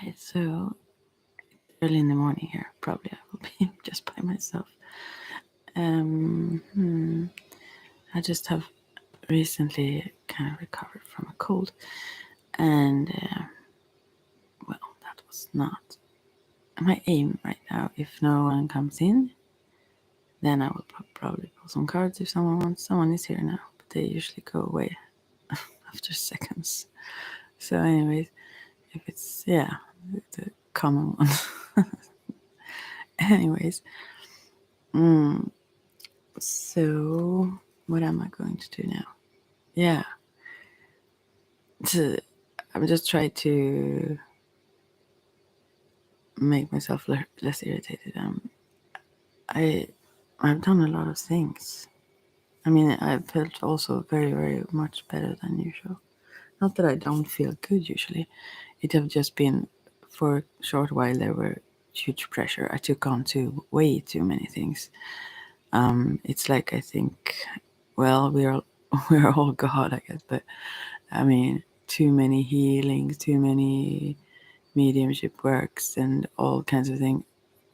Right, so early in the morning here, probably I will be just by myself. Hmm, I just have recently kind of recovered from a cold, and well, that was not my aim right now. If no one comes in, then I will probably pull some cards if someone wants. Someone is here now, but they usually go away after seconds. So, anyways, if it's the common one. Anyways, mm, so what am I going to do now? Yeah, to, I'm just trying to make myself less irritated. I I've done a lot of things. I mean, I felt also very, very much better than usual. Not that I don't feel good usually. It have just been for a short while there were huge pressure. I took on way too many things. It's like I think, well, we're all God, I guess, but I mean, too many healings, too many mediumship works, and all kinds of things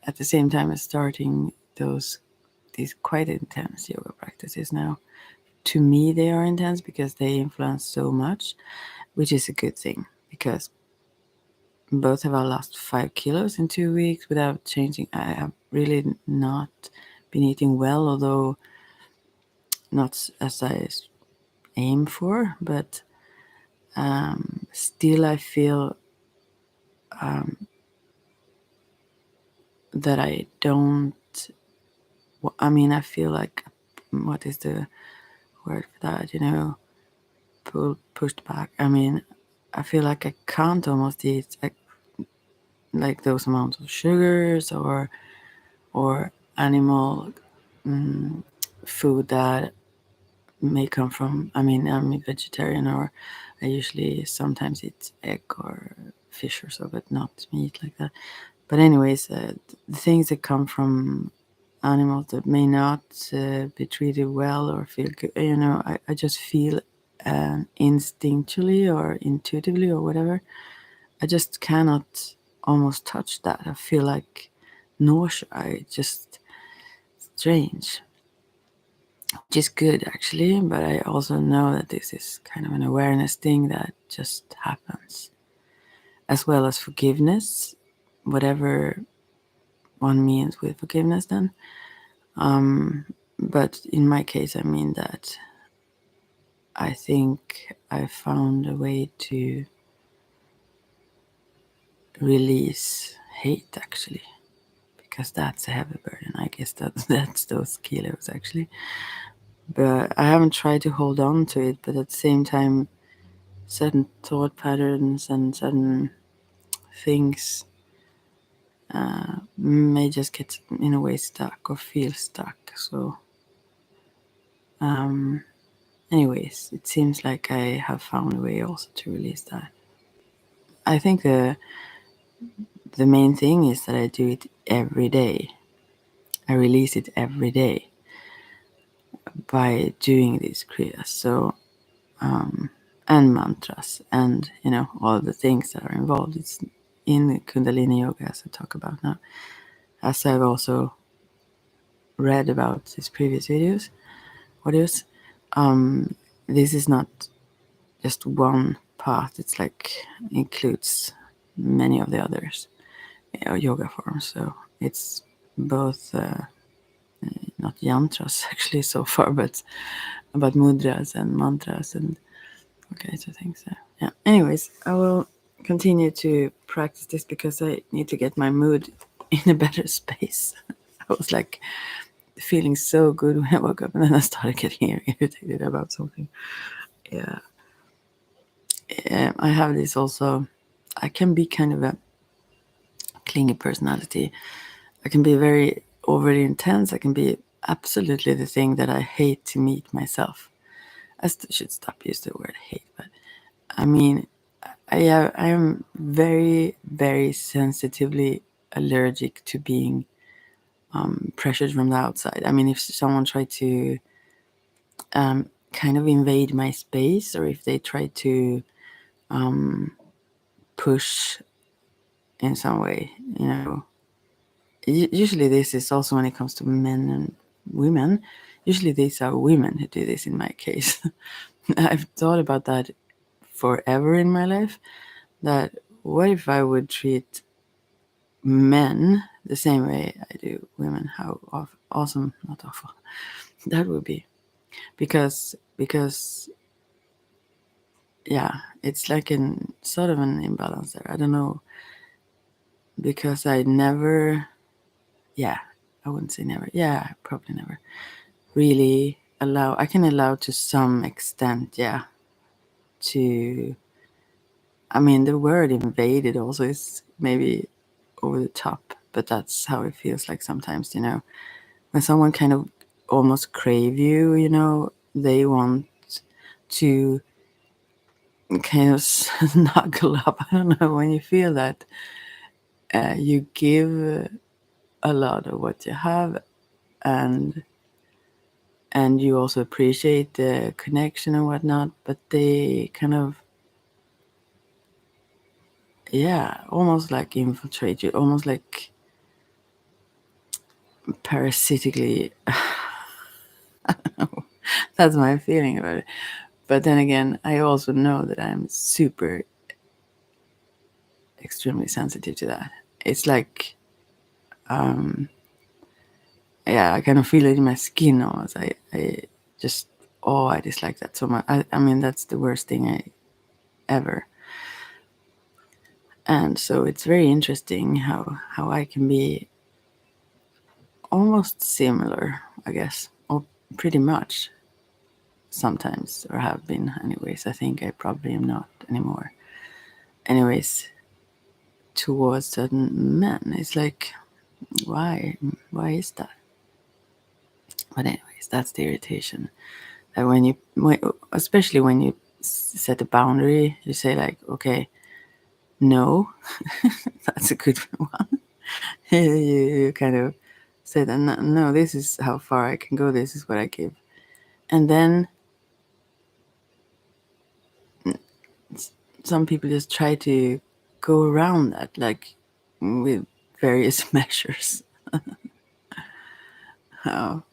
at the same time as starting these quite intense yoga practices now. To me, they are intense because they influence so much, which is a good thing because both have I lost 5 kilos in 2 weeks without changing. I have really not been eating well, although not as I aim for, but still I feel that I don't. I mean, I feel like, what is the word for that? Pushed back. I mean, I feel like I can't almost eat like those amounts of sugars or animal food that may come from. I mean, I'm a vegetarian, or I usually sometimes eat egg or fish or so, but not meat like that. But anyways, the things that come from animals that may not be treated well or feel good, I just feel instinctually or intuitively or whatever. I just cannot almost touch that. I feel like nausea. I just strange, which is good actually. But I also know that this is kind of an awareness thing that just happens, as well as forgiveness, whatever one means with forgiveness. Then, but in my case, I mean that I think I found a way to release hate actually, because that's a heavy burden. I guess that's those kilos actually. But I haven't tried to hold on to it. But at the same time, certain thought patterns and certain things may just get in a way stuck or feel stuck. So, anyways, it seems like I have found a way also to release that. I think the main thing is that I do it every day. I release it every day by doing these kriyas. So, and mantras, and all the things that are involved. It's in Kundalini Yoga, as I talk about now. As I've also read about his previous audios, this is not just one path. It's like includes many of the others yoga forms. So it's both not yantras actually so far, but about mudras and mantras and okay, so things. Yeah. Anyways, I will continue to practice this because I need to get my mood in a better space. I was like feeling so good when I woke up, and then I started getting irritated about something. Yeah. I have this also. I can be kind of a clingy personality. I can be very overly intense. I can be absolutely the thing that I hate to meet myself. I should stop using the word hate, but I mean, I am very, very sensitively allergic to being pressured from the outside. I mean, if someone tried to kind of invade my space, or if they try to push in some way, you know. Usually this is also when it comes to men and women. Usually these are women who do this in my case. I've thought about that forever in my life, that what if I would treat men the same way I do women? How awesome, not awful, that would be. Because yeah, it's like an sort of an imbalance there. I don't know, because I never, yeah, I wouldn't say never. Yeah, probably never really allow. I can allow to some extent, yeah. To, I mean, the word invaded also is maybe over the top, but that's how it feels like sometimes, you know, when someone kind of almost crave you, you know, they want to kind of snuggle up. I don't know, when you feel that you give a lot of what you have, and you also appreciate the connection and whatnot, but they kind of, yeah, almost like infiltrate you, almost like parasitically. That's my feeling about it. But then again, I also know that I'm super extremely sensitive to that. It's like, yeah, I kind of feel it in my skin almost. I just, oh, I dislike that so much. I mean, that's the worst thing I ever. And so it's very interesting how I can be almost similar, I guess, or pretty much sometimes, or have been anyways. I think I probably am not anymore. Anyways, towards certain men, it's like, why is that? But anyways, that's the irritation. That especially when you set a boundary, you say like, okay, no, that's a good one. You kind of say that, no, no, this is how far I can go. This is what I give. And then some people just try to go around that, like with various measures. How,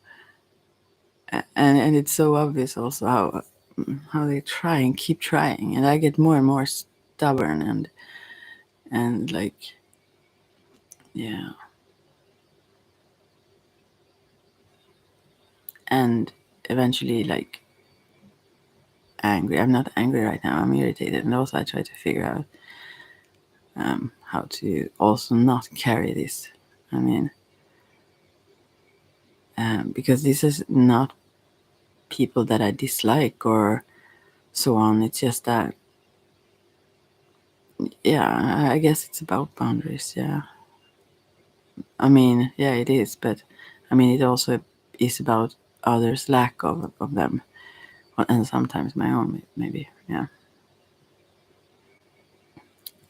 and it's so obvious also how they try and keep trying, and I get more and more stubborn, and like, yeah, and eventually like angry. I'm not angry right now, I'm irritated, and also I try to figure out how to also not carry this. I mean, because this is not people that I dislike or so on. It's just that, yeah, I guess it's about boundaries. Yeah, I mean, yeah, it is, but I mean, it also is about others' lack of them, and sometimes my own, maybe. Yeah,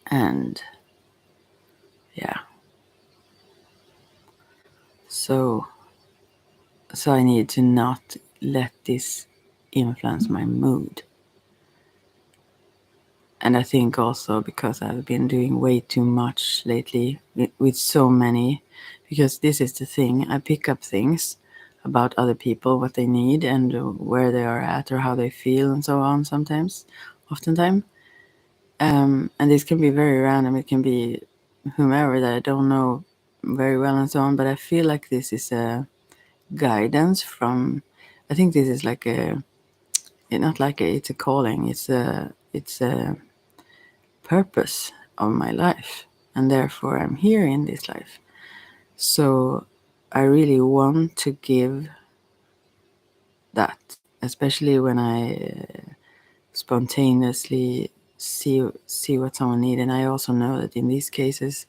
and yeah, so I need to not let this influence my mood. And I think also because I've been doing way too much lately with so many, because this is the thing, I pick up things about other people, what they need, and where they are at, or how they feel, and so on. Sometimes, oftentimes, and this can be very random. It can be whomever that I don't know very well, and so on. But I feel like this is a guidance from. I think this is like a. Not like it's a calling. It's a purpose of my life, and therefore I'm here in this life. So I really want to give that, especially when I spontaneously see what someone needs. And I also know that in these cases,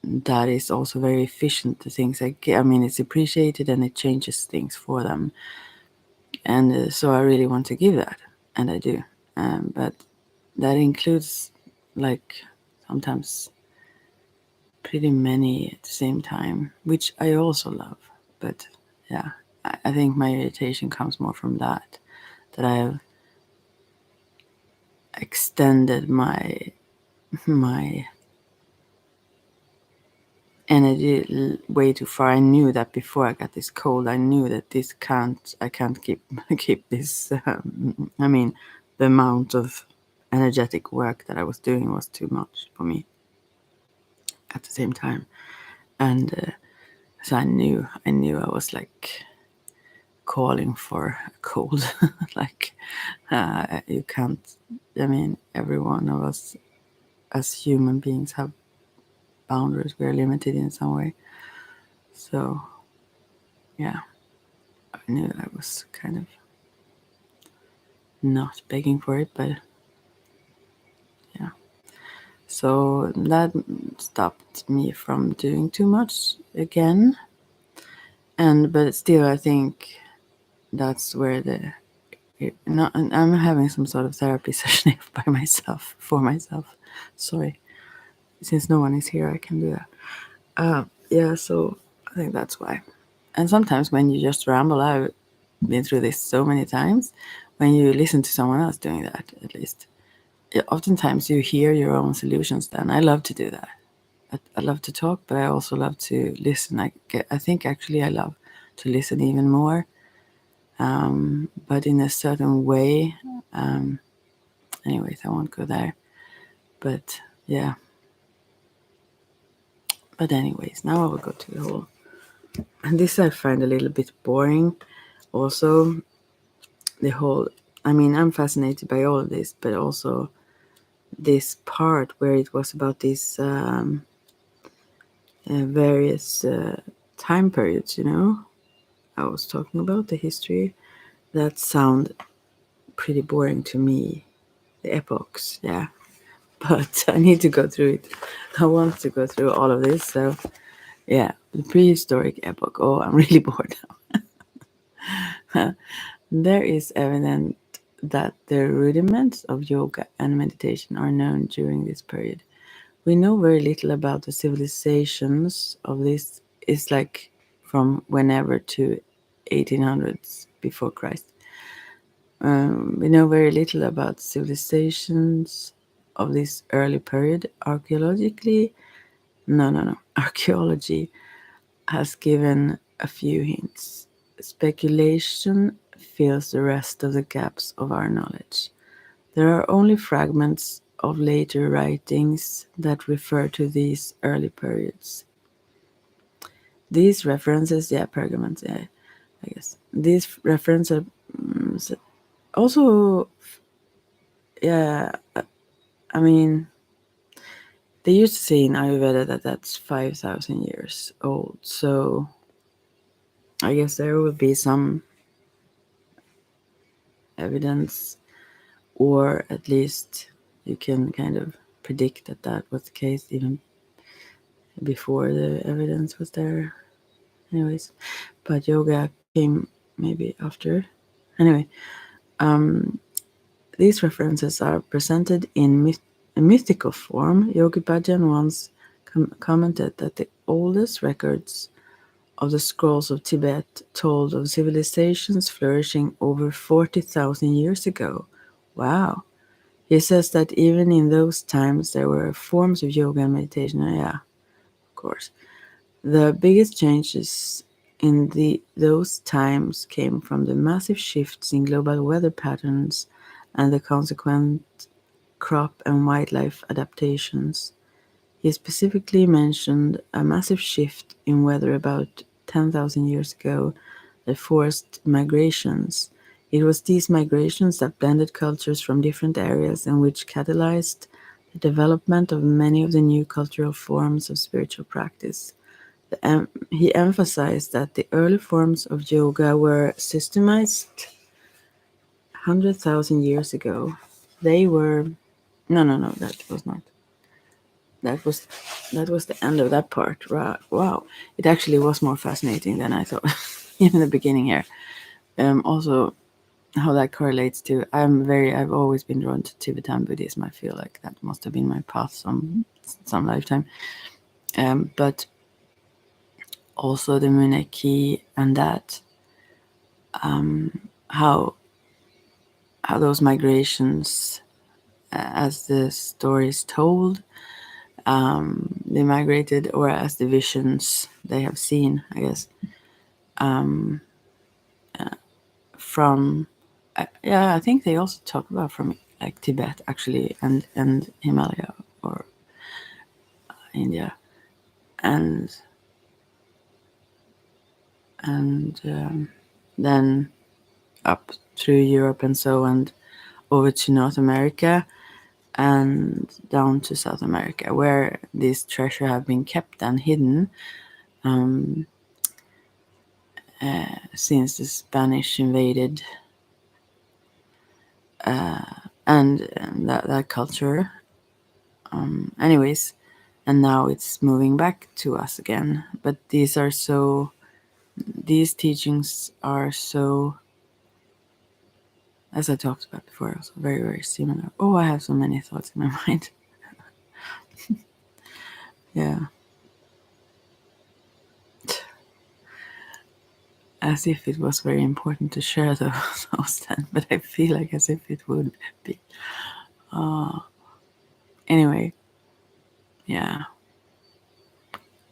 that is also very efficient. The things I mean, it's appreciated and it changes things for them. And so I really want to give that, and I do. But that includes, like, sometimes pretty many at the same time, which I also love. But yeah, I think my irritation comes more from that I've extended my energy way too far. I knew that before I got this cold. I knew that I can't keep keep this. I mean, the amount of energetic work that I was doing was too much for me at the same time, and so I knew I was like calling for a cold. Like you can't. I mean, every one of us as human beings have boundaries. We're limited in some way. So yeah, I knew I was kind of not begging for it, but yeah. So that stopped me from doing too much again. And but still, I think that's where I'm having some sort of therapy session by myself for myself. Sorry, since no one is here, I can do that. Yeah, so I think that's why. And sometimes when you just ramble, I've been through this so many times. When you listen to someone else doing that, at least, oftentimes you hear your own solutions. Then I love to do that. I love to talk, but I also love to listen. I think actually I love to listen even more, but in a certain way. Um, Anyways, I won't go there. But yeah. But anyways, now I will go to the whole. And this I find a little bit boring. Also, the whole. I mean, I'm fascinated by all of this, but also this part where it was about these various time periods. I was talking about the history that sound pretty boring to me. The epochs, yeah. But I need to go through it. I want to go through all of this. So, yeah, the prehistoric epoch. Oh, I'm really bored now. There is evidence that the rudiments of yoga and meditation are known during this period. We know very little about the civilizations of this. It's like from whenever to 1800s before Christ. We know very little about civilizations of this early period. Archaeologically, no. Archaeology has given a few hints. Speculation fills the rest of the gaps of our knowledge. There are only fragments of later writings that refer to these early periods. These references, yeah, pergaments, yeah, I guess. These references also, yeah, I mean, they used to say in Ayurveda that that's 5,000 years old. So I guess there will be some evidence, or at least you can kind of predict that that was the case even before the evidence was there. Anyways, but yoga came maybe after. Anyway, these references are presented in a mythical form. Yogi Bhajan once commented that the oldest records of the scrolls of Tibet told of civilizations flourishing over 40,000 years ago. Wow. He says that even in those times there were forms of yoga and meditation. Yeah, of course. The biggest changes in those times came from the massive shifts in global weather patterns and the consequent crop and wildlife adaptations. He specifically mentioned a massive shift in weather about 10,000 years ago that forced migrations. It was these migrations that blended cultures from different areas and which catalyzed the development of many of the new cultural forms of spiritual practice. He emphasized that the early forms of yoga were systemized 100,000 years ago. They were no, that was not. That was that was the end of that part. Wow, it actually was more fascinating than I thought in the beginning here. Also, how that correlates to I've always been drawn to Tibetan Buddhism. I feel like that must have been my path some lifetime. But also the Muneki and that how those migrations, as the story is told, they migrated, or as the visions they have seen, I guess, from I think they also talk about from like Tibet actually, and Himalaya or India, and then up through Europe and so, and over to North America and down to South America, where this treasure have been kept and hidden since the Spanish invaded and that culture. Anyways, and now it's moving back to us again. But these teachings are so, as I talked about before, also very, very similar. Oh, I have so many thoughts in my mind. Yeah. As if it was very important to share those then, but I feel like as if it would be. Anyway, yeah.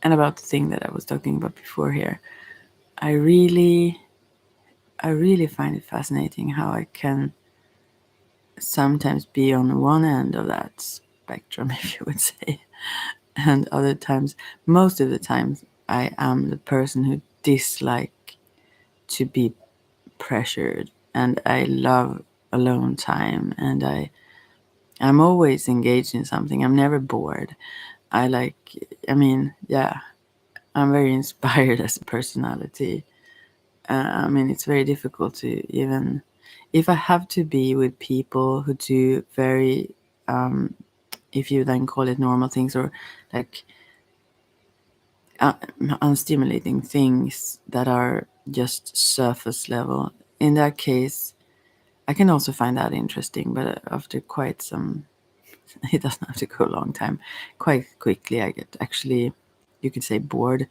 And about the thing that I was talking about before here, I really find it fascinating how I can sometimes be on one end of that spectrum, if you would say, and other times, most of the times, I am the person who dislike to be pressured, and I love alone time, and I'm always engaged in something. I'm never bored. I'm very inspired as a personality. It's very difficult to even, if I have to be with people who do very, if you then call it normal things, or like unstimulating things that are just surface level. In that case, I can also find that interesting, but after quite some, it doesn't have to go a long time. Quite quickly, I get actually, you could say, bored,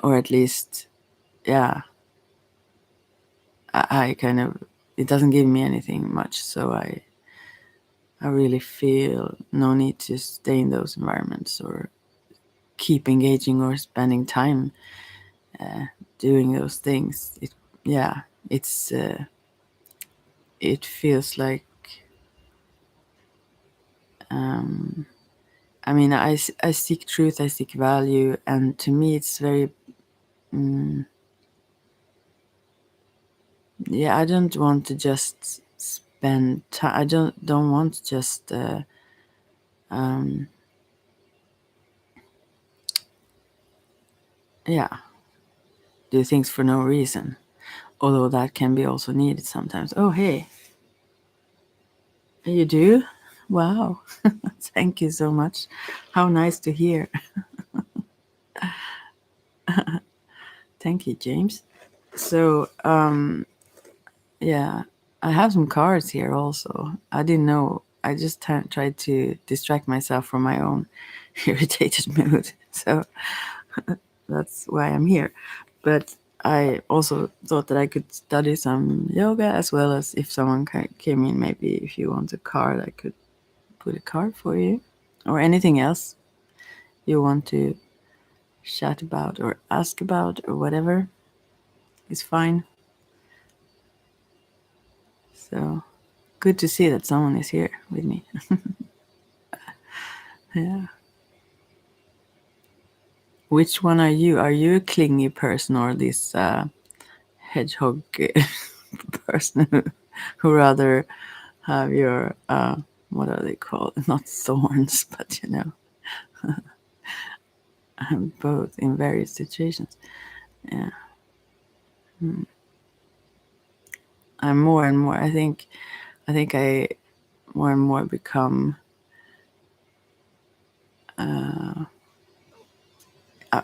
or at least, yeah, I kind of, it doesn't give me anything much, so I really feel no need to stay in those environments or keep engaging or spending time doing those things. It feels like, I seek truth, I seek value, and to me it's very, I don't want to just spend time. I don't want to just do things for no reason. Although that can be also needed sometimes. Oh, hey, you do? Wow, thank you so much. How nice to hear. Thank you, James. So, yeah, I have some cards here also. I didn't know. I just tried to distract myself from my own irritated mood. So that's why I'm here. But I also thought that I could study some yoga, as well as if someone came in, maybe if you want a card, I could put a card for you, or anything else you want to chat about or ask about, or whatever is fine. So good to see that someone is here with me. Yeah. Which one are you? Are you a clingy person, or this hedgehog person who rather have your what are they called? Not thorns, but both in various situations. Yeah. I'm more and more. I more and more become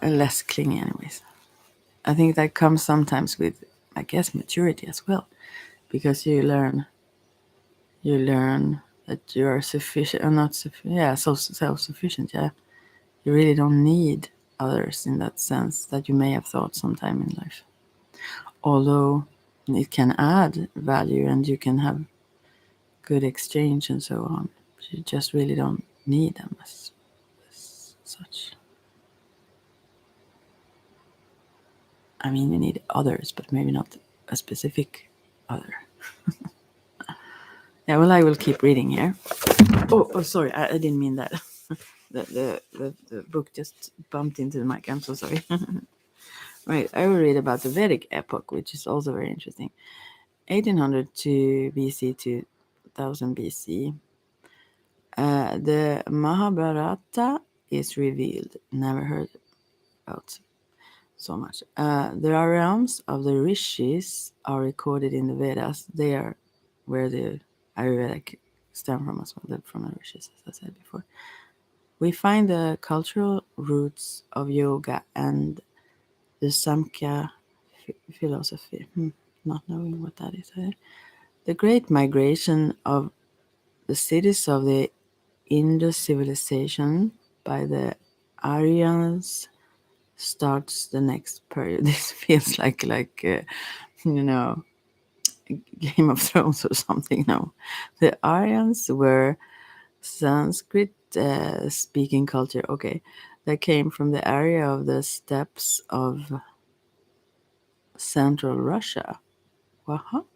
less clingy. Anyways, I think that comes sometimes with, I guess, maturity as well, because you learn that you are sufficient, or not sufficient. Yeah, so self-sufficient. Yeah, you really don't need others in that sense that you may have thought sometime in life. Although it can add value and you can have good exchange and so on, you just really don't need them such. I mean, you need others, but maybe not a specific other. Yeah, well, I will keep reading here. Oh, sorry, I didn't mean that. The book just bumped into the mic. I'm so sorry. Right, I will read about the Vedic epoch, which is also very interesting. 1800 to BC to 1000 BC. The Mahabharata is revealed. Never heard about so much. The realms of the rishis are recorded in the Vedas. They are where the Ayurvedic stem from as well, from the rishis, as I said before. We find the cultural roots of yoga and the Samkhya philosophy. Not knowing what that is. The great migration of the cities of the Indus civilization by the Aryans starts the next period. This feels like you know, Game of Thrones or something. No, the Aryans were Sanskrit speaking culture. Okay, that came from the area of the steppes of central Russia.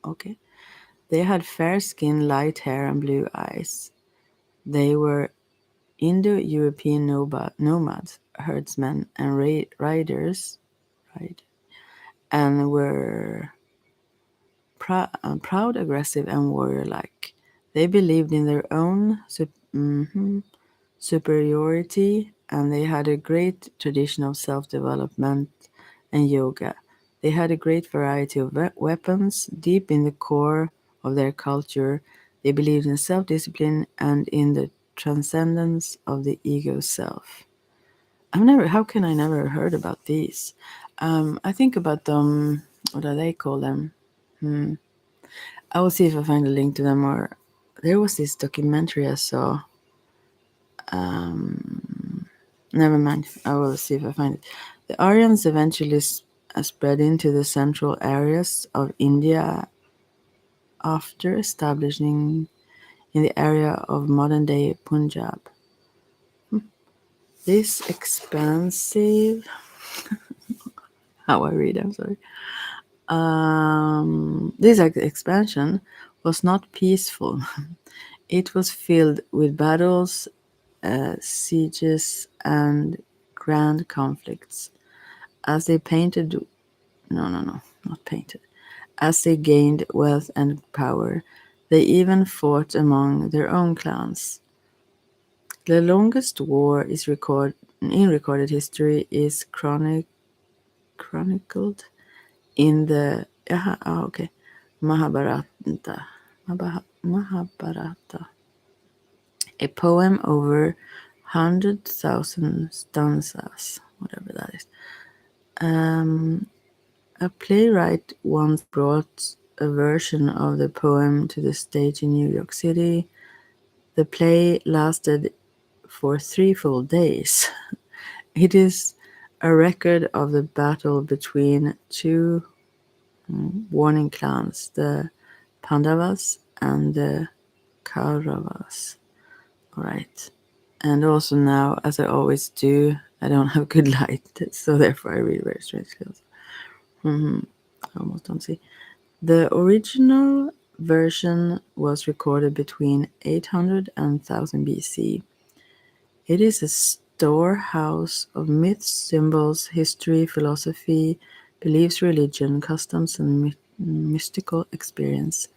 Okay. They had fair skin, light hair, and blue eyes. They were Indo-European nomads, herdsmen, and riders, right? And were proud, aggressive, and warrior-like. They believed in their own superiority, and they had a great tradition of self-development and yoga. They had a great variety of weapons. Deep in the core of their culture, they believed in self-discipline and in the transcendence of the ego self. How can I never heard about these? I think about them, what do they call them? I will see if I find a link to them, or there was this documentary I saw. Never mind, I will see if I find it. The Aryans eventually spread into the central areas of India after establishing in the area of modern-day Punjab. This expansive, how I read, I'm sorry. This expansion was not peaceful. It was filled with battles, sieges, and grand conflicts. As they painted, not painted. As they gained wealth and power, they even fought among their own clans. The longest war in recorded history is chronicled in the Mahabharata. Mahabharata, a poem over 100,000 stanzas, whatever that is. A playwright once brought a version of the poem to the stage in New York City. The play lasted for 3 full days. It is a record of the battle between two warring clans, the Pandavas and the Kauravas. All right. And also now, as I always do, I don't have good light, so therefore I read very strange clothes. I almost don't see. The original version was recorded between 800 and 1000 BC. It is a storehouse of myths, symbols, history, philosophy, beliefs, religion, customs, and mystical experience.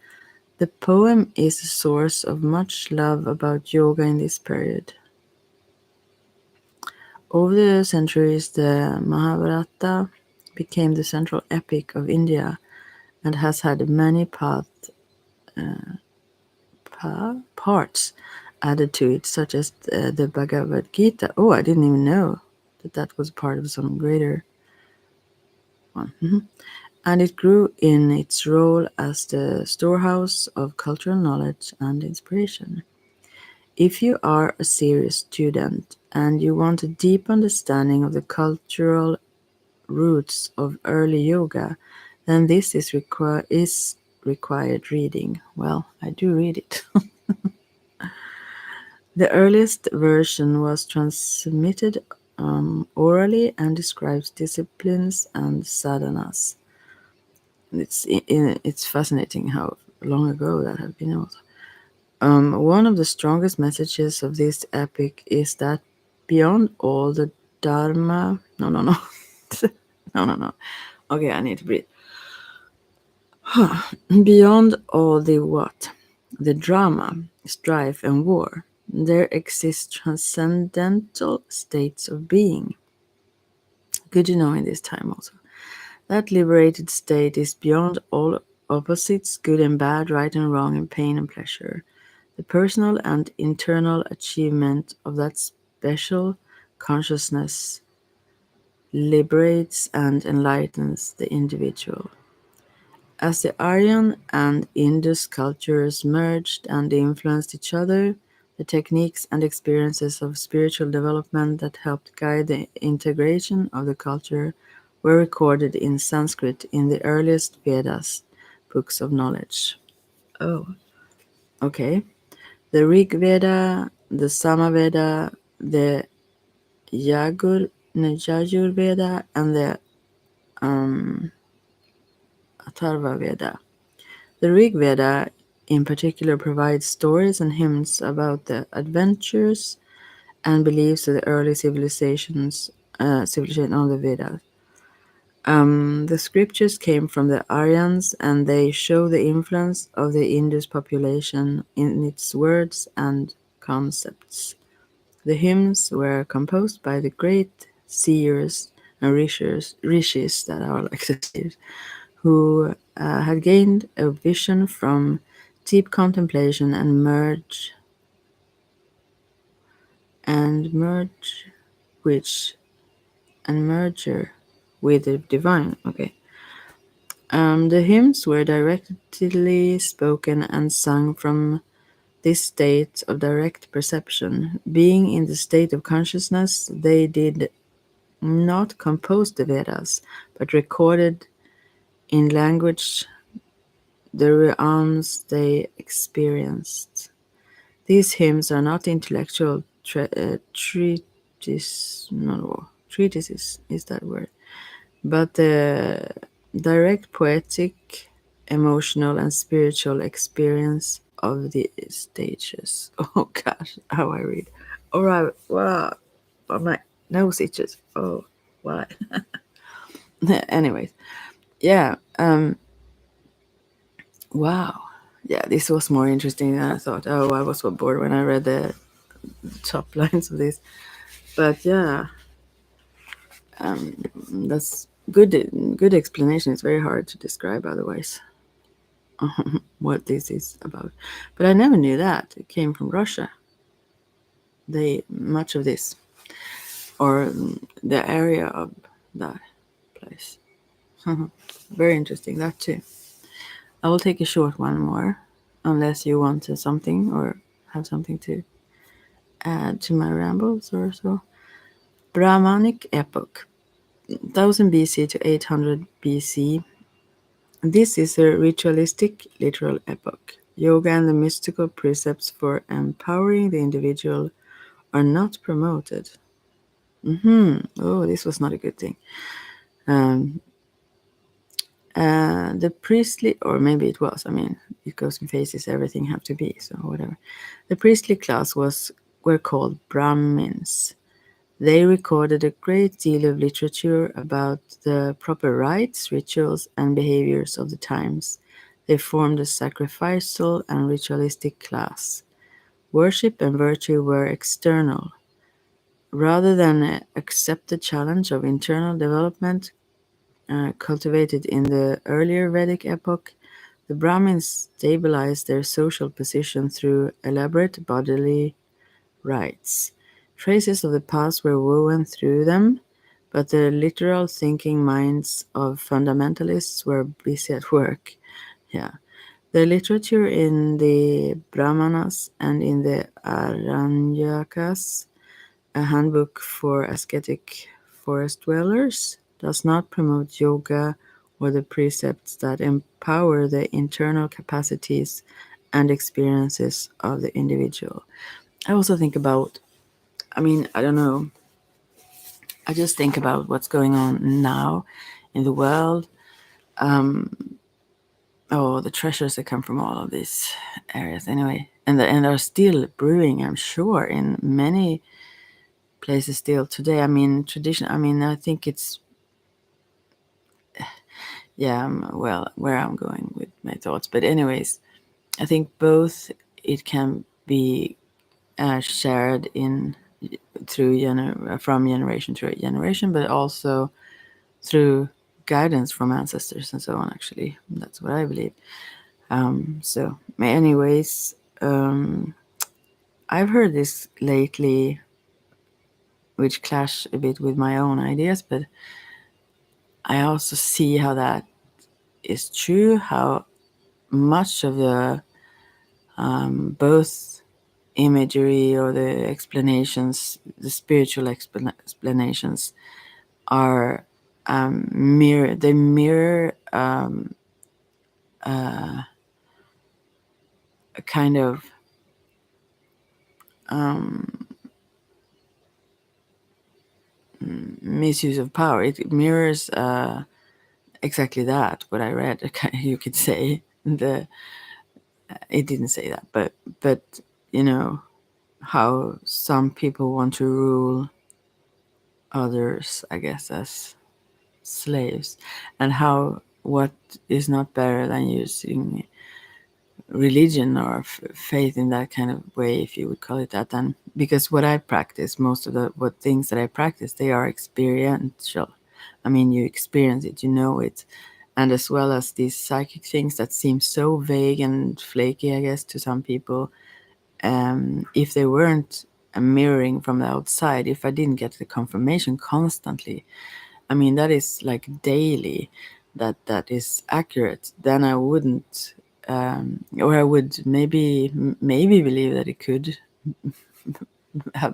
The poem is a source of much love about yoga in this period. Over the centuries, the Mahabharata became the central epic of India and has had many parts added to it, such as the Bhagavad Gita. Oh, I didn't even know that was part of some greater one. And it grew in its role as the storehouse of cultural knowledge and inspiration. If you are a serious student and you want a deep understanding of the cultural roots of early yoga, then this is required reading. Well, I do read it. The earliest version was transmitted orally and describes disciplines and sadhanas. It's fascinating how long ago that had been also. One of the strongest messages of this epic is that beyond all the dharma, no, no. Okay, I need to breathe. Beyond all the what? The drama, strife, and war, there exist transcendental states of being. Good to know in this time also. That liberated state is beyond all opposites, good and bad, right and wrong, and pain and pleasure. The personal and internal achievement of that special consciousness liberates and enlightens the individual. As the Aryan and Indus cultures merged and influenced each other, the techniques and experiences of spiritual development that helped guide the integration of the culture were recorded in Sanskrit in the earliest Vedas, books of knowledge. Oh, okay. The Rig Veda, the Samaveda, the Yajur Veda, and the um, Atharva Veda. The Rig Veda, in particular, provides stories and hymns about the adventures and beliefs of the early civilization of the Vedas. The scriptures came from the Aryans, and they show the influence of the Indus population in its words and concepts. The hymns were composed by the great seers and rishis that are like the seers, who had gained a vision from deep contemplation and which and merger with the divine. Okay. The hymns were directly spoken and sung from this state of direct perception. Being in the state of consciousness, they did not compose the Vedas, but recorded in language the realms they experienced. These hymns are not intellectual treatises, is that word, but the direct poetic, emotional, and spiritual experience of the stages. Oh gosh, how I read. All right, wow, my nose itches. Oh, why? Anyways, yeah. Wow. Yeah, this was more interesting than I thought. Oh, I was so bored when I read the top lines of this. But yeah, that's good. Good explanation. It's very hard to describe otherwise what this is about. But I never knew that it came from Russia. Much of this, or the area of that place. Very interesting. That too. I will take a short one more, unless you want something or have something to add to my rambles or so. Brahmanic epoch, 1000 BC to 800 BC. This is a ritualistic, literal epoch. Yoga and the mystical precepts for empowering the individual are not promoted. Oh, this was not a good thing. The priestly, or maybe it was, I mean, it goes in phases, everything have to be, so whatever. The priestly class were called Brahmins. They recorded a great deal of literature about the proper rites, rituals, and behaviors of the times. They formed a sacrificial and ritualistic class. Worship and virtue were external. Rather than accept the challenge of internal development cultivated in the earlier Vedic epoch, the Brahmins stabilized their social position through elaborate bodily rites. Traces of the past were woven through them, but the literal thinking minds of fundamentalists were busy at work. Yeah. The literature in the Brahmanas and in the Aranyakas, a handbook for ascetic forest dwellers, does not promote yoga or the precepts that empower the internal capacities and experiences of the individual. I also think about, I mean, I don't know, I just think about what's going on now in the world. Oh, the treasures that come from all of these areas, anyway, and are still brewing, I'm sure, in many places still today. I mean, tradition. I mean, I think it's, yeah. Well, where I'm going with my thoughts, but anyways, I think both it can be shared in through from generation to generation, but also through guidance from ancestors and so on. Actually, that's what I believe. So, anyways, I've heard this lately, which clash a bit with my own ideas, but I also see how that is true. How much of the both imagery or the explanations, the spiritual explanations, are they mirror a kind of misuse of power. It mirrors exactly that what I read. You could say the it didn't say that, but you know how some people want to rule others, I guess, as slaves, and how what is not better than using religion or faith in that kind of way, if you would call it that. Then, because what I practice, most of the what things that I practice, they are experiential. I mean, you experience it, you know it, and as well as these psychic things that seem so vague and flaky, I guess, to some people. If they weren't a mirroring from the outside, if I didn't get the confirmation constantly, I mean, that is like daily, that is accurate, then I wouldn't, or I would maybe believe that it could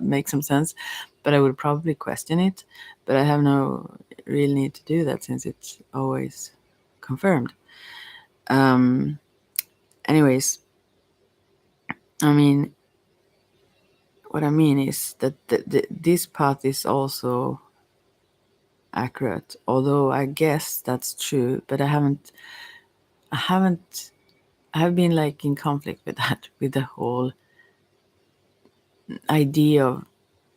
make some sense, but I would probably question it. But I have no real need to do that since it's always confirmed. Um, anyways, I mean, what I mean is that this path is also accurate, although I guess that's true, but I haven't I have been like in conflict with that, with the whole idea of,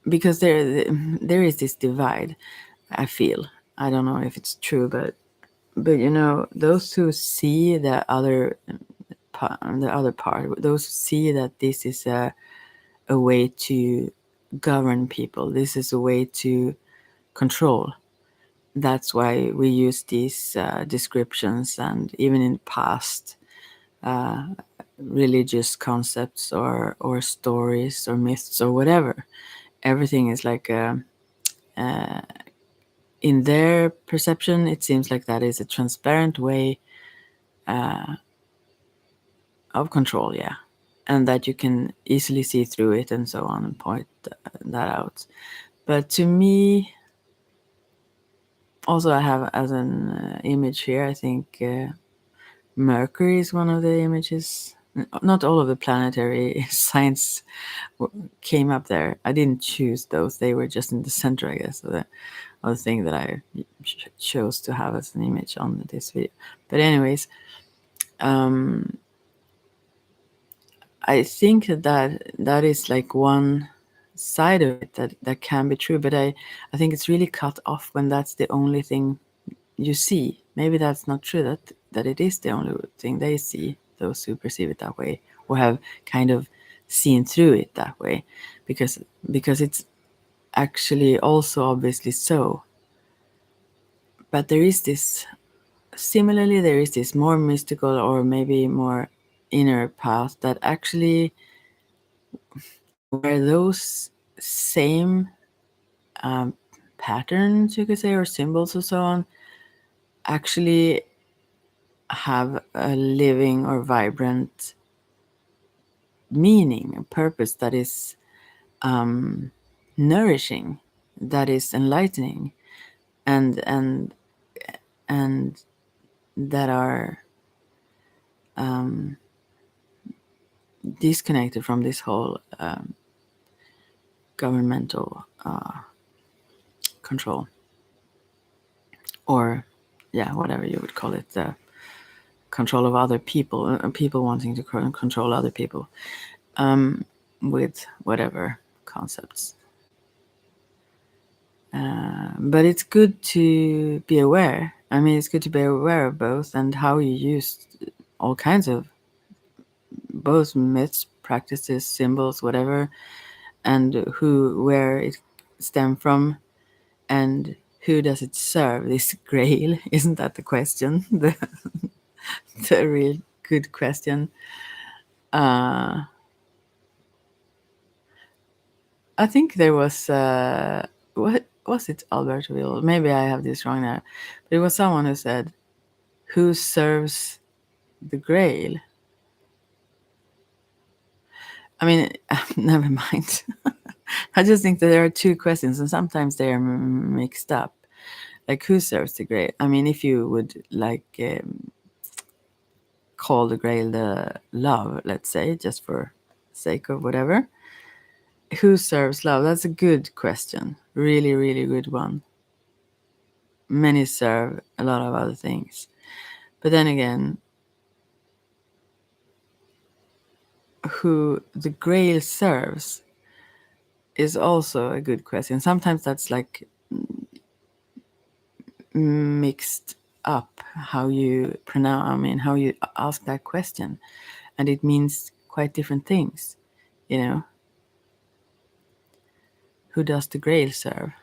because there is this divide. I feel, I don't know if it's true, but those who see the other part, those who see that this is a way to govern people, this is a way to control. That's why we use these descriptions, and even in the past, religious concepts or stories or myths or whatever. Everything is like in their perception, it seems like that is a transparent way of control, yeah, and that you can easily see through it and so on and point that out. But to me, also, I have as an image here, I think Mercury is one of the images. Not all of the planetary signs came up there. I didn't choose those; they were just in the center, I guess, of the thing that I chose to have as an image on this video. But anyways, I think that is like one side of it that can be true. But I think it's really cut off when that's the only thing you see. Maybe that's not true, that it is the only thing they see, those who perceive it that way or have kind of seen through it that way, because it's actually also obviously so. But there is this more mystical or maybe more inner path that actually, where those same patterns, you could say, or symbols or so on, actually have a living or vibrant meaning, a purpose that is nourishing, that is enlightening, and and that are disconnected from this whole governmental control, or whatever you would call it, the control of other people, people wanting to control other people with whatever concepts. But it's good to be aware. I mean, it's good to be aware of both and how you use all kinds of both myths, practices, symbols, whatever, and where it stem from, and who does it serve? This grail, isn't that the question? The real good question. I think there was what was it, Albertville? Maybe I have this wrong now, but it was someone who said, "Who serves the grail?" I mean, never mind. I just think that there are two questions, and sometimes they are mixed up. Like, who serves the grail? I mean, if you would call the grail the love, let's say, just for sake of whatever. Who serves love? That's a good question. Really, really good one. Many serve a lot of other things. But then again, who the grail serves is also a good question. Sometimes that's like mixed up how you pronounce, I mean, how you ask that question. And it means quite different things, you know. Who does the grail serve?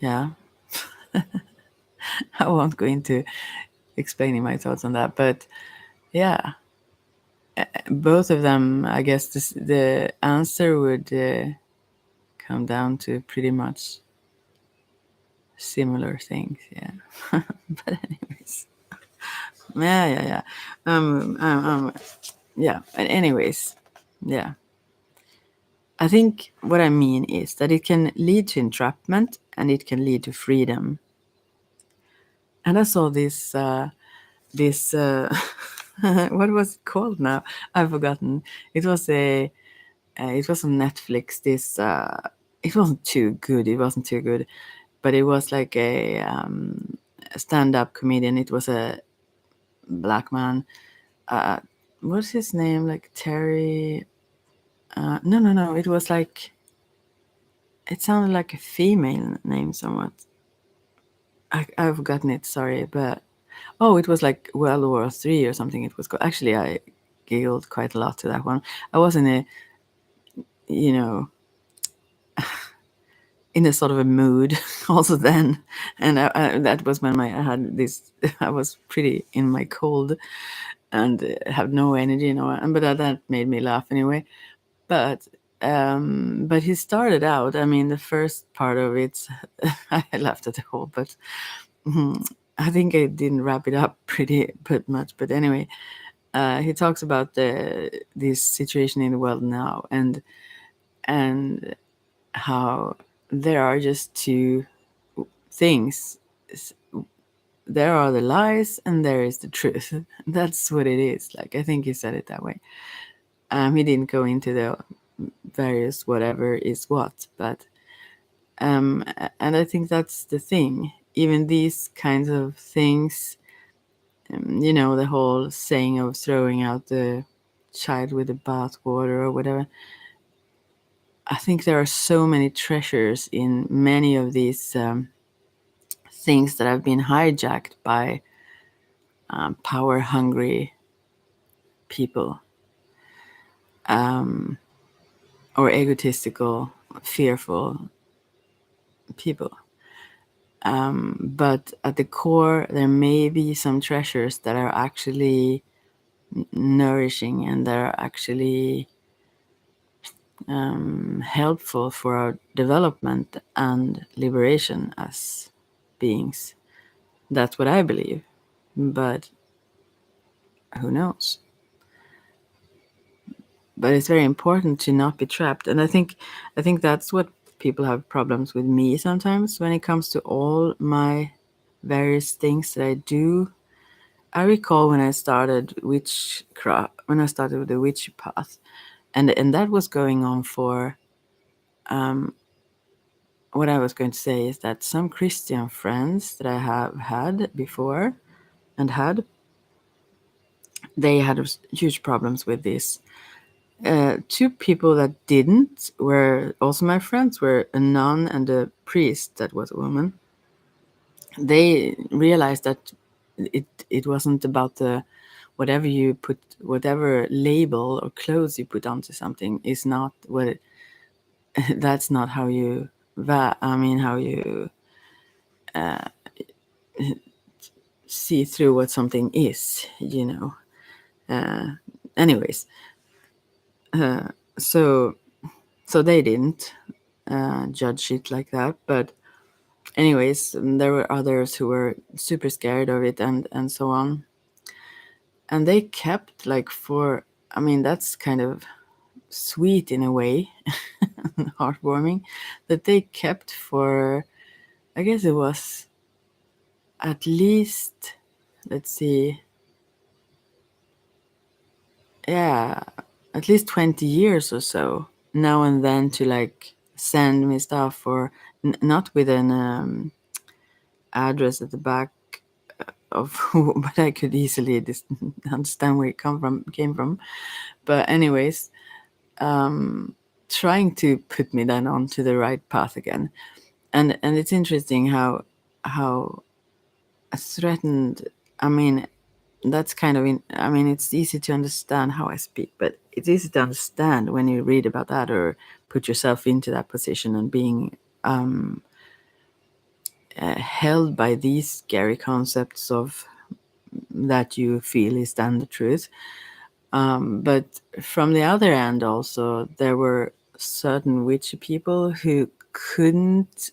Yeah. I won't go into explaining my thoughts on that, but yeah, both of them, I guess the answer would come down to pretty much similar things. Yeah. But anyways, yeah. Yeah. But anyways, yeah. I think what I mean is that it can lead to entrapment and it can lead to freedom. And I saw this what was it called now? I've forgotten. It was it was on Netflix. It wasn't too good. It wasn't too good, but it was like a stand-up comedian. It was a black man. What's his name? Like Terry? No. It was like, it sounded like a female name somewhat. I've forgotten it. Sorry, but it was like World War III or something. It was called. Actually, I giggled quite a lot to that one. I was in a, you know, in a sort of a mood also then, and that was when I had this. I was pretty in my cold and have no energy, but that made me laugh anyway. But he started out. I mean, the first part of it, I laughed at the whole, but I think I didn't wrap it up pretty much. But anyway, he talks about this situation in the world now, and how there are just two things. There are the lies and there is the truth. That's what it is. Like, I think he said it that way. He didn't go into the various whatever is what, but and I think that's the thing. Even these kinds of things, the whole saying of throwing out the child with the bathwater or whatever. I think there are so many treasures in many of these things that have been hijacked by power hungry people, or egotistical, fearful people. But at the core, there may be some treasures that are actually nourishing and that are actually helpful for our development and liberation as beings. That's what I believe. But who knows? But it's very important to not be trapped, and I think that's what people have problems with me sometimes when it comes to all my various things that I do. I recall when I started with the witch path, and that was going on for what I was going to say is that some Christian friends that I have had before and had, they had huge problems with this. Two people that didn't were also my friends, were a nun and a priest that was a woman. They realized that it wasn't about the whatever label or clothes you put onto something is not what it, that's not how you how you see through what something is, anyways, so they didn't judge it like that, but anyways, there were others who were super scared of it and so on, and they kept like for, that's kind of sweet in a way, heartwarming, that they kept for, I guess it was at least, let's see, yeah, at least 20 years or so, now and then, to like send me stuff, or not with an address at the back of who, but I could easily understand where it came from. But anyways, trying to put me then onto the right path again. And it's interesting how threatened, that's kind of it's easy to understand how I speak, but it's easy to understand when you read about that or put yourself into that position and being held by these scary concepts of that you feel is then the truth. But from the other end, also, there were certain witchy people who couldn't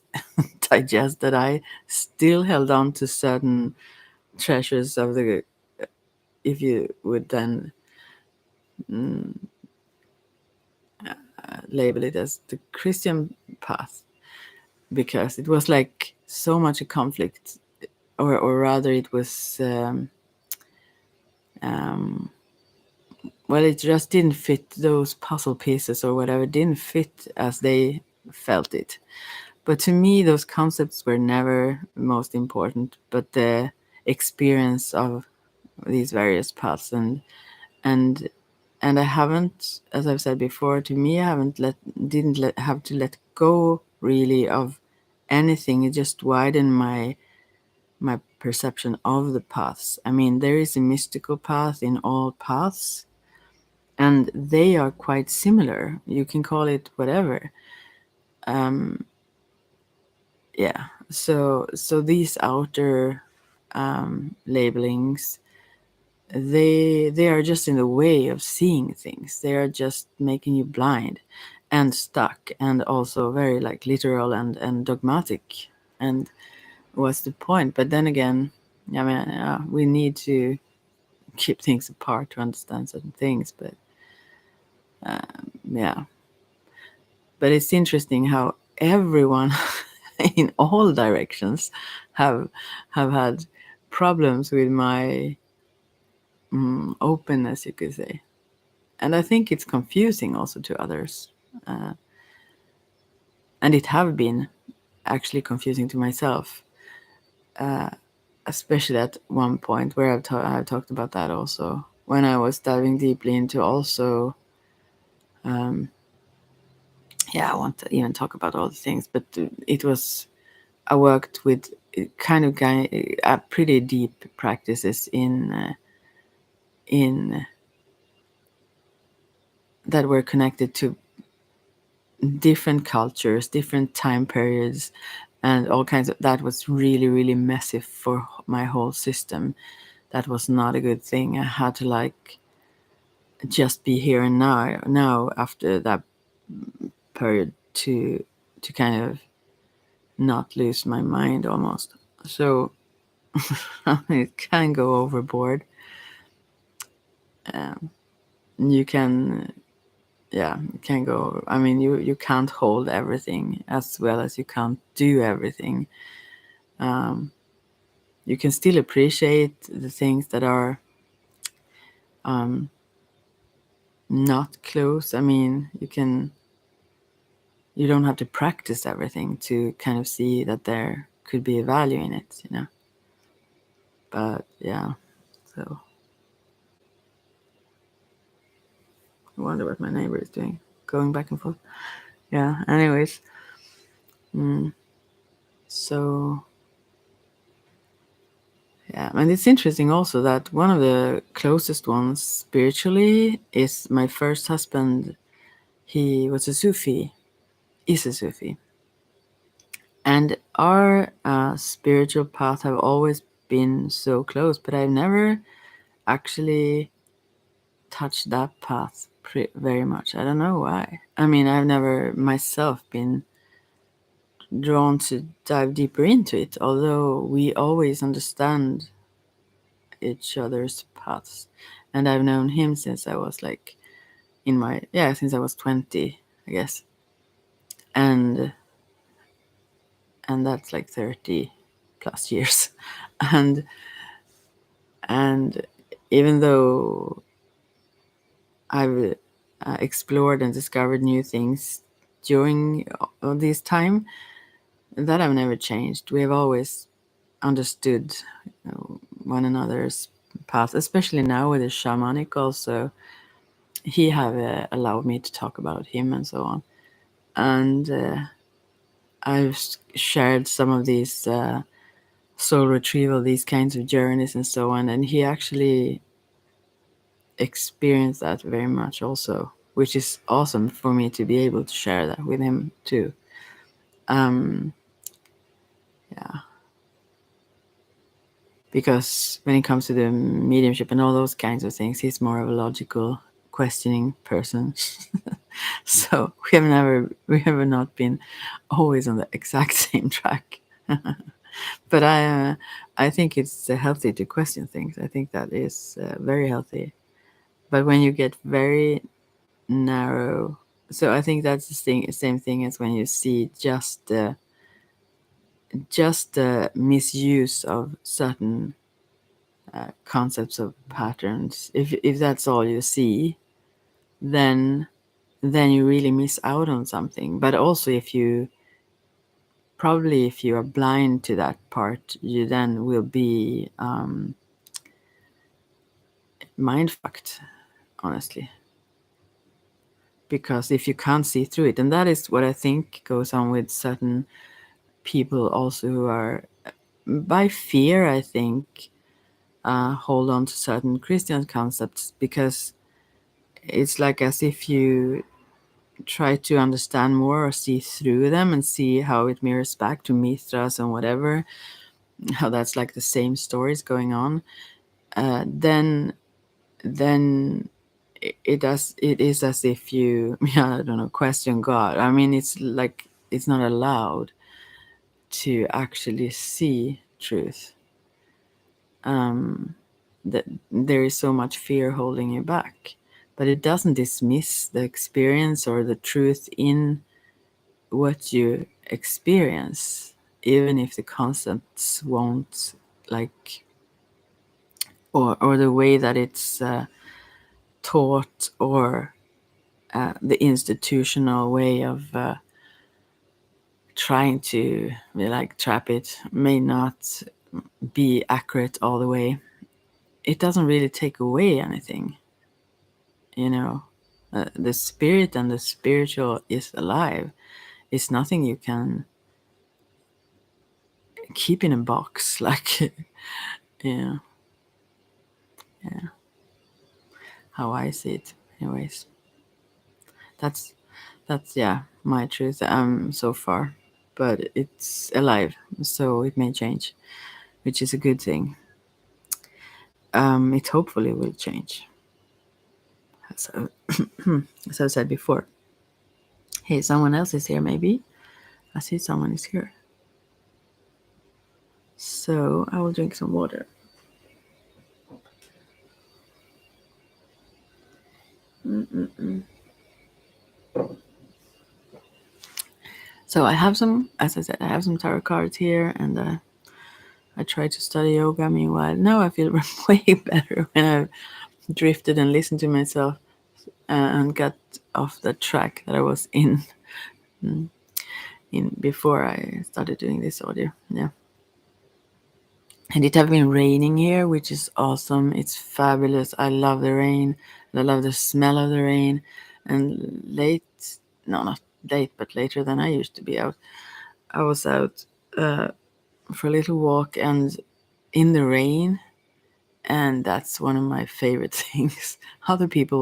digest that I still held on to certain treasures of the, if you would then label it as the Christian path, because it was like so much a conflict, or rather, it was. Well, it just didn't fit, those puzzle pieces or whatever didn't fit as they felt it. But to me, those concepts were never most important, but the experience of these various paths, and and I haven't, as I've said before, to me, I didn't have to let go really of anything. It just widened my perception of the paths. There is a mystical path in all paths, and they are quite similar. You can call it whatever. Yeah. So these outer labelings, they are just in the way of seeing things. They are just making you blind and stuck, and also very like literal and dogmatic. And what's the point? But then again, we need to keep things apart to understand certain things. But yeah. But it's interesting how everyone in all directions have had problems with my openness, you could say. And I think it's confusing also to others. And it have been actually confusing to myself, especially at one point where I've talked about that also, when I was diving deeply into also, I want to even talk about all the things, but it was, I worked with kind of pretty deep practices in that were connected to different cultures, different time periods, and all kinds of. That was really, really messy for my whole system. That was not a good thing. I had to like just be here and now after that period to kind of not lose my mind almost. So it can go overboard. You can, you can go. You can't hold everything as well as you can't do everything. You can still appreciate the things that are not close. I mean, you don't have to practice everything to kind of see that there could be a value in it, you know. But yeah, so I wonder what my neighbor is doing, going back and forth. Yeah, anyways. So yeah, and it's interesting also that one of the closest ones spiritually is my first husband. He was a Sufi, is a Sufi. And our spiritual path have always been so close, but I've never actually touched that path very much. I don't know why. I mean, I've never myself been drawn to dive deeper into it, although we always understand each other's paths. And I've known him since I was like since I was 20, I guess. And that's like 30 plus years. and and even though I've explored and discovered new things during all this time, that I've never changed. We have always understood one another's path, especially now with the shamanic also. He have allowed me to talk about him and so on. And I've shared some of these soul retrieval, these kinds of journeys and so on. And he actually experienced that very much also, which is awesome for me to be able to share that with him too. Yeah. Because when it comes to the mediumship and all those kinds of things, he's more of a logical, questioning person. So we have not been always on the exact same track. But I think it's healthy to question things. I think that is very healthy. But when you get very narrow, so I think that's the same thing as when you see just the misuse of certain concepts of patterns. If that's all you see, then you really miss out on something. But also if you are blind to that part, you then will be mind fucked, honestly. Because if you can't see through it, and that is what I think goes on with certain people also who are by fear, I think, hold on to certain Christian concepts, because it's like as if you try to understand more or see through them and see how it mirrors back to Mithras and whatever, how that's like the same stories going on, then it is as if you I don't know, question God. I mean, it's like it's not allowed to actually see truth. That there is so much fear holding you back, but it doesn't dismiss the experience or the truth in what you experience, even if the concepts won't like, or the way that it's taught, or the institutional way of trying to like trap it may not be accurate all the way. It doesn't really take away anything, you know. The spirit and the spiritual is alive. It's nothing you can keep in a box, like yeah, yeah. How I see it, anyways. That's yeah, my truth so far, but it's alive, so it may change, which is a good thing. It hopefully will change. So, as I said before. Hey, someone else is here, maybe. I see someone is here. So I will drink some water. So I have some, as I said, I have some tarot cards here, and I try to study yoga. Meanwhile, now I feel way better when I've drifted and listened to myself and got off the track that I was in before I started doing this audio. Yeah. And it have been raining here, which is awesome. It's fabulous. I love the rain. And I love the smell of the rain. And not late, but later than I used to be out. I was out for a little walk and in the rain, and that's one of my favorite things. Other people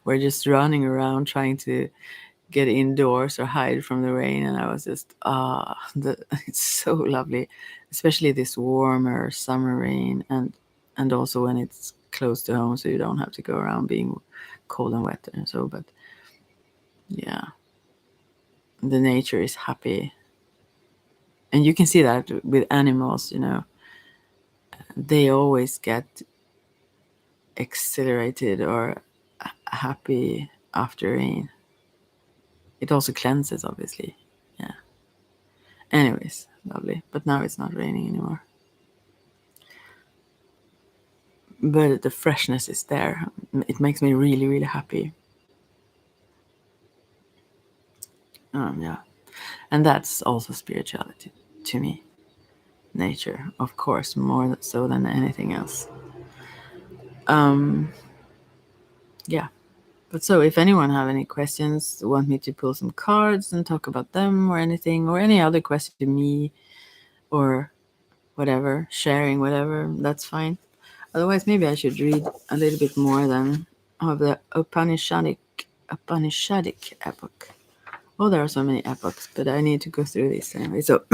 were just running around trying to get indoors or hide from the rain, and I was just it's so lovely, especially this warmer summer rain, and also when it's close to home, so you don't have to go around being cold and wet and so. But yeah, the nature is happy, and you can see that with animals. They always get exhilarated or happy after rain. It also cleanses, obviously. Yeah. Anyways, lovely. But now it's not raining anymore. But the freshness is there. It makes me really, really happy. Yeah. And that's also spirituality to me. Nature, of course, more so than anything else. Yeah. But so if anyone have any questions, want me to pull some cards and talk about them or anything, or any other question to me, or whatever, sharing whatever, that's fine. Otherwise, maybe I should read a little bit more than of the Upanishadic epoch. Oh, there are so many epochs, but I need to go through this anyway. So,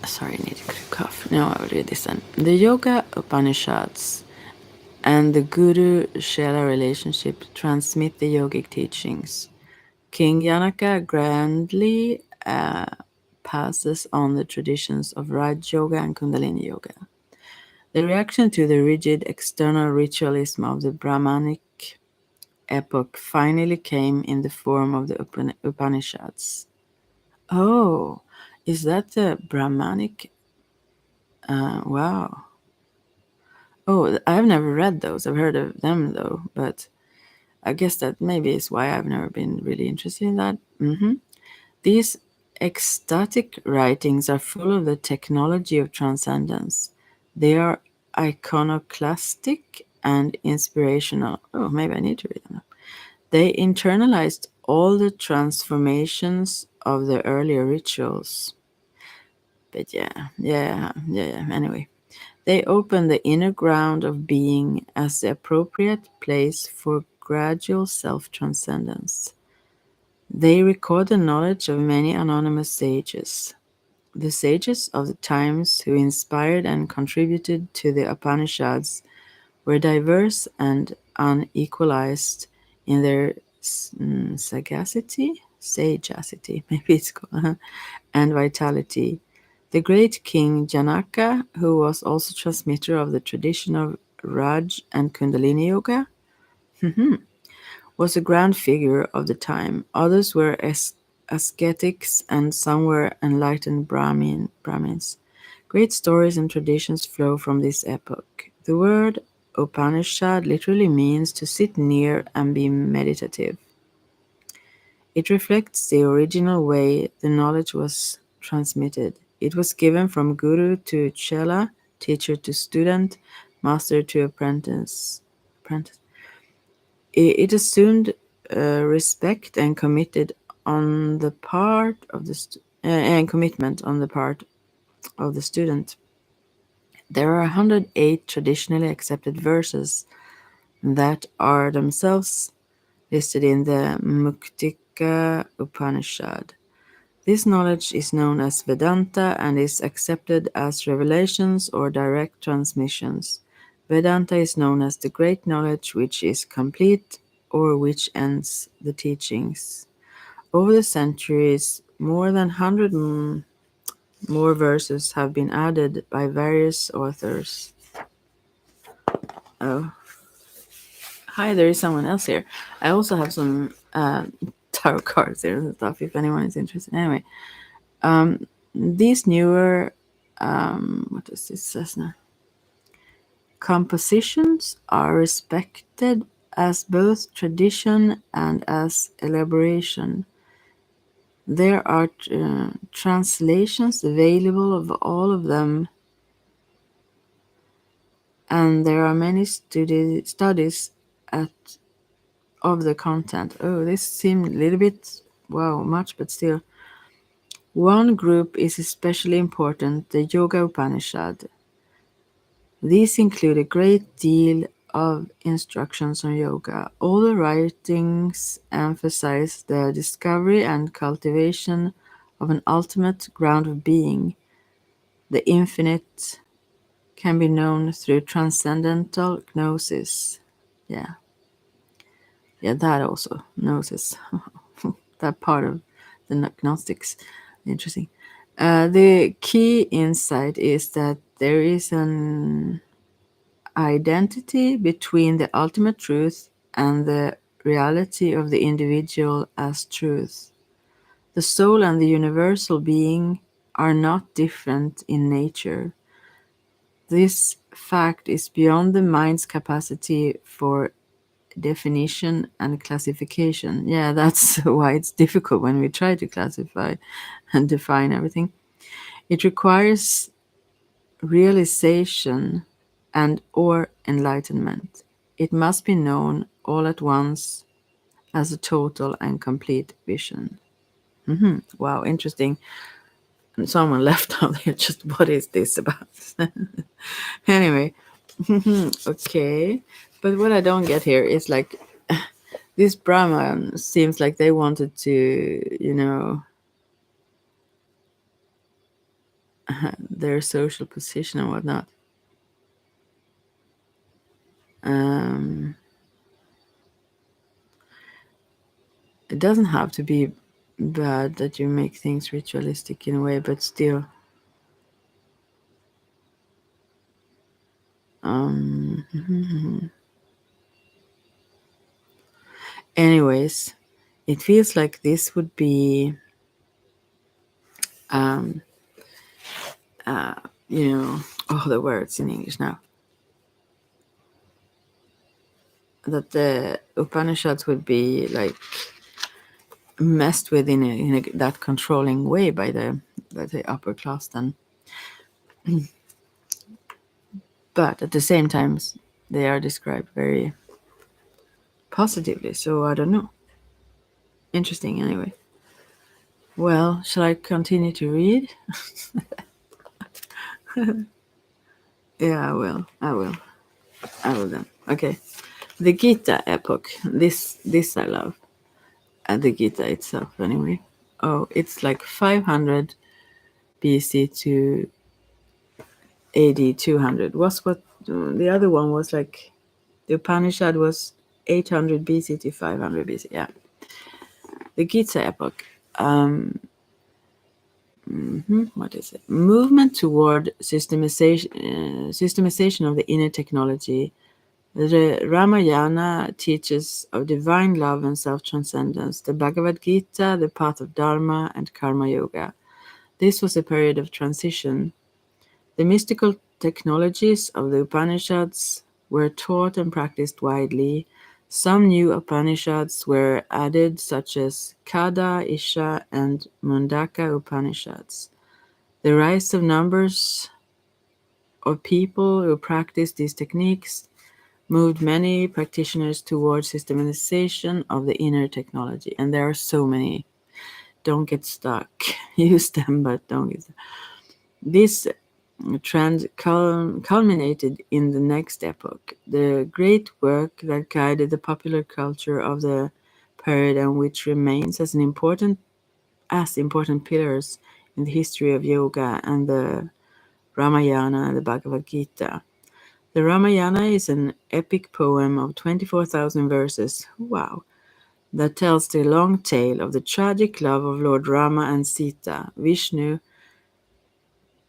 sorry, I need to cough. No, I will read this then. The Yoga Upanishads and the Guru-Shela relationship transmit the yogic teachings. King Janaka grandly passes on the traditions of Raj Yoga and Kundalini Yoga. The reaction to the rigid external ritualism of the Brahmanic epoch finally came in the form of the Upanishads. Oh, is that the Brahmanic? Wow. Oh, I've never read those. I've heard of them though, but I guess that maybe is why I've never been really interested in that. These ecstatic writings are full of the technology of transcendence. They are iconoclastic and inspirational. Oh, maybe I need to read them. They internalized all the transformations of the earlier rituals. But yeah. Anyway, they open the inner ground of being as the appropriate place for gradual self-transcendence. They record the knowledge of many anonymous sages, the sages of the times who inspired and contributed to the Upanishads were diverse and unequalized in their sagacity, maybe it's called, and vitality. The great king Janaka, who was also transmitter of the tradition of Raj and Kundalini Yoga, was a grand figure of the time. Others were ascetics and some were enlightened Brahmins. Great stories and traditions flow from this epoch. The word Upanishad literally means to sit near and be meditative. It reflects the original way the knowledge was transmitted. It was given from guru to chela, teacher to student, master to apprentice. It assumed respect and committed on the part of and commitment on the part of the student. There are 108 traditionally accepted verses that are themselves listed in the Muktika Upanishad. This knowledge is known as Vedanta and is accepted as revelations or direct transmissions. Vedanta is known as the great knowledge which is complete or which ends the teachings. Over the centuries, more than 100 more verses have been added by various authors. Oh, hi, there is someone else here. I also have some tarot cards here and stuff if anyone is interested. Anyway, these newer, what does this say now? compositions are respected as both tradition and as elaboration. There are translations available of all of them, and there are many studies at of the content. Oh, this seemed a little bit, wow, much, but still. One group is especially important, the Yoga Upanishad. These include a great deal of instructions on yoga. All the writings emphasize the discovery and cultivation of an ultimate ground of being. The infinite can be known through transcendental gnosis. Yeah. Yeah, that also, gnosis. That part of the Gnostics. Interesting. The key insight is that there is an identity between the ultimate truth and the reality of the individual as truth. The soul and the universal being are not different in nature. This fact is beyond the mind's capacity for definition and classification. Yeah, that's why it's difficult when we try to classify and define everything. It requires realization and or enlightenment. It must be known all at once as a total and complete vision. Wow, interesting. And someone left out there, just what is this about? Anyway, okay. But what I don't get here is like, this Brahman seems like they wanted to, their social position and whatnot. Um, it doesn't have to be bad that you make things ritualistic in a way, but still. Anyways, it feels like this would be, um, all the words in English now. That the Upanishads would be like messed with in that controlling way by the upper class then. But at the same time, they are described very positively. So I don't know. Interesting anyway. Well, shall I continue to read? Yeah, I will. I will then. Okay. The Gita epoch. This I love. The Gita itself anyway. Oh, it's like 500 BC to AD 200. Was what the other one was like. The Upanishad was 800 BC to 500 BC. Yeah. The Gita epoch. What is it? Movement toward systemization of the inner technology. The Ramayana teaches of divine love and self-transcendence. The Bhagavad Gita, the path of Dharma and Karma Yoga. This was a period of transition. The mystical technologies of the Upanishads were taught and practiced widely. Some new Upanishads were added, such as Kada, Isha, and Mundaka Upanishads. The rise of numbers of people who practiced these techniques moved many practitioners towards systematization of the inner technology. And there are so many. Don't get stuck. Use them, but don't get stuck. This trend culminated in the next epoch, the great work that guided the popular culture of the period and which remains as important pillars in the history of yoga and the Ramayana and the Bhagavad Gita. The Ramayana is an epic poem of 24,000 verses, wow, that tells the long tale of the tragic love of Lord Rama and Sita. Vishnu,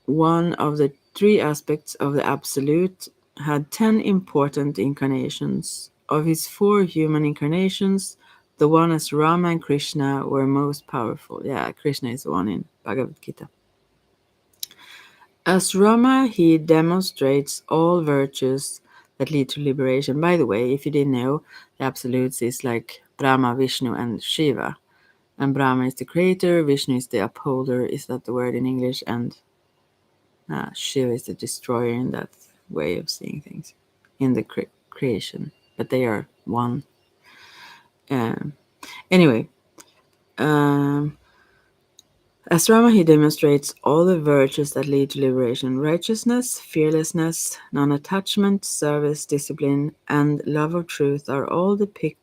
one of the three aspects of the Absolute, had 10 important incarnations. Of his 4 human incarnations, the one as Rama and Krishna were most powerful. Yeah, Krishna is the one in Bhagavad Gita. As Rama, he demonstrates all virtues that lead to liberation. By the way, if you didn't know, the absolutes is like Brahma, Vishnu, and Shiva. And Brahma is the creator, Vishnu is the upholder, is that the word in English? And Shiva is the destroyer in that way of seeing things in the creation. But they are one. Um, anyway, um, as Rama, he demonstrates all the virtues that lead to liberation: righteousness, fearlessness, non attachment, service, discipline, and love of truth are all depicted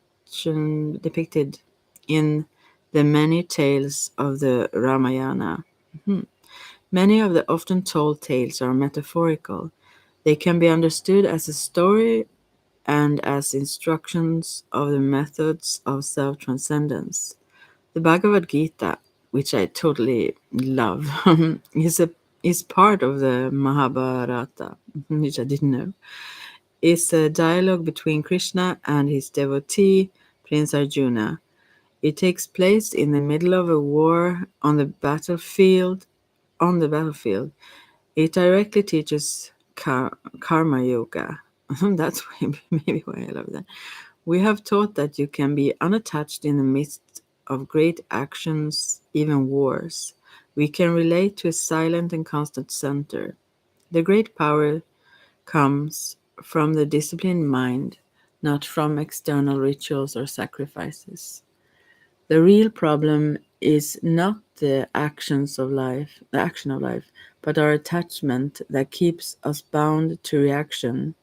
in the many tales of the Ramayana. Mhm. Many of the often told tales are metaphorical. They can be understood as a story and as instructions of the methods of self transcendence. The Bhagavad Gita, which I totally love, is part of the Mahabharata, which I didn't know. It's a dialogue between Krishna and his devotee, Prince Arjuna. It takes place in the middle of a war on the battlefield. On the battlefield, it directly teaches karma yoga. That's maybe why I love that. We have taught that you can be unattached in the midst of great actions, even wars. We can relate to a silent and constant center. The great power comes from the disciplined mind, not from external rituals or sacrifices. The real problem is not the action of life, but our attachment that keeps us bound to reaction.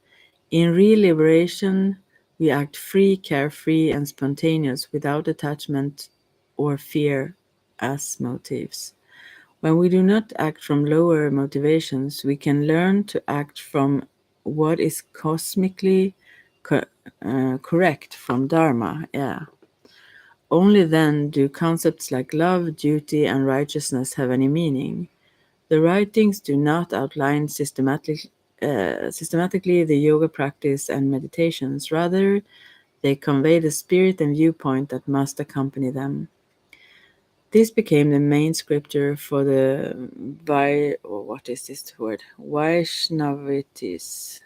In real liberation, we act free, carefree, and spontaneous without attachment or fear as motives. When we do not act from lower motivations, we can learn to act from what is cosmically correct, from Dharma. Yeah. Only then do concepts like love, duty, and righteousness have any meaning. The writings do not outline systematically the yoga practice and meditations. Rather, they convey the spirit and viewpoint that must accompany them. This became the main scripture for the what is this word? Vaishnavites.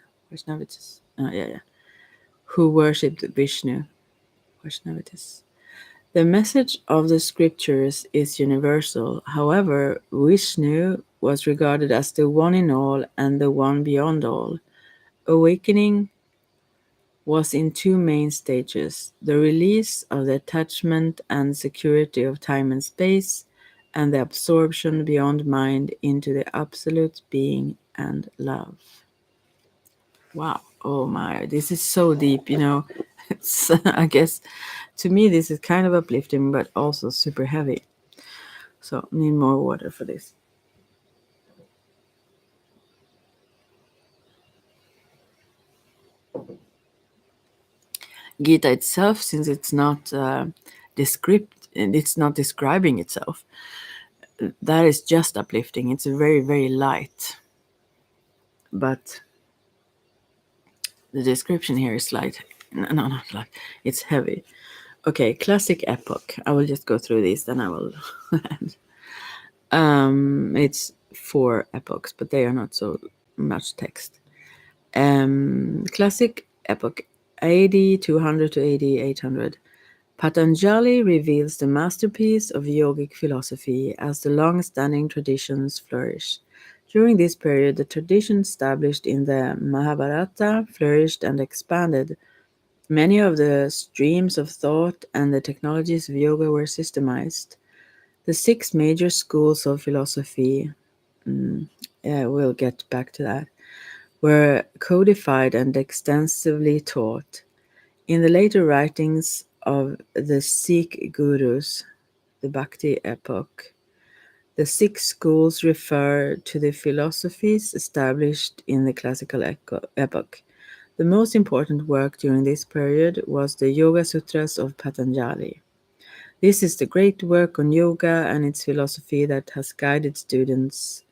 Who worshipped Vishnu. Vaishnavites. The message of the scriptures is universal. However, Vishnu was regarded as the one in all and the one beyond all. Awakening was in two main stages: the release of the attachment and security of time and space, and the absorption beyond mind into the absolute being and love. Wow. Oh my, this is so deep, It's, I guess to me, this is kind of uplifting, but also super heavy. So, need more water for this. Gita itself, since it's not it's not describing itself, that is just uplifting. It's very, very light. But the description here is light. No, not light. It's heavy. Okay, classic epoch. I will just go through these, then I will. It's 4 epochs, but they are not so much text. Classic epoch, AD 200 to AD 800. Patanjali reveals the masterpiece of yogic philosophy as the long-standing traditions flourish. During this period, the tradition established in the Mahabharata flourished and expanded. Many of the streams of thought and the technologies of yoga were systemized. The 6 major schools of philosophy, we'll get back to that, were codified and extensively taught. In the later writings of the Sikh gurus, the Bhakti epoch, the 6 schools refer to the philosophies established in the classical epoch. The most important work during this period was the Yoga Sutras of Patanjali. This is the great work on yoga and its philosophy that has guided students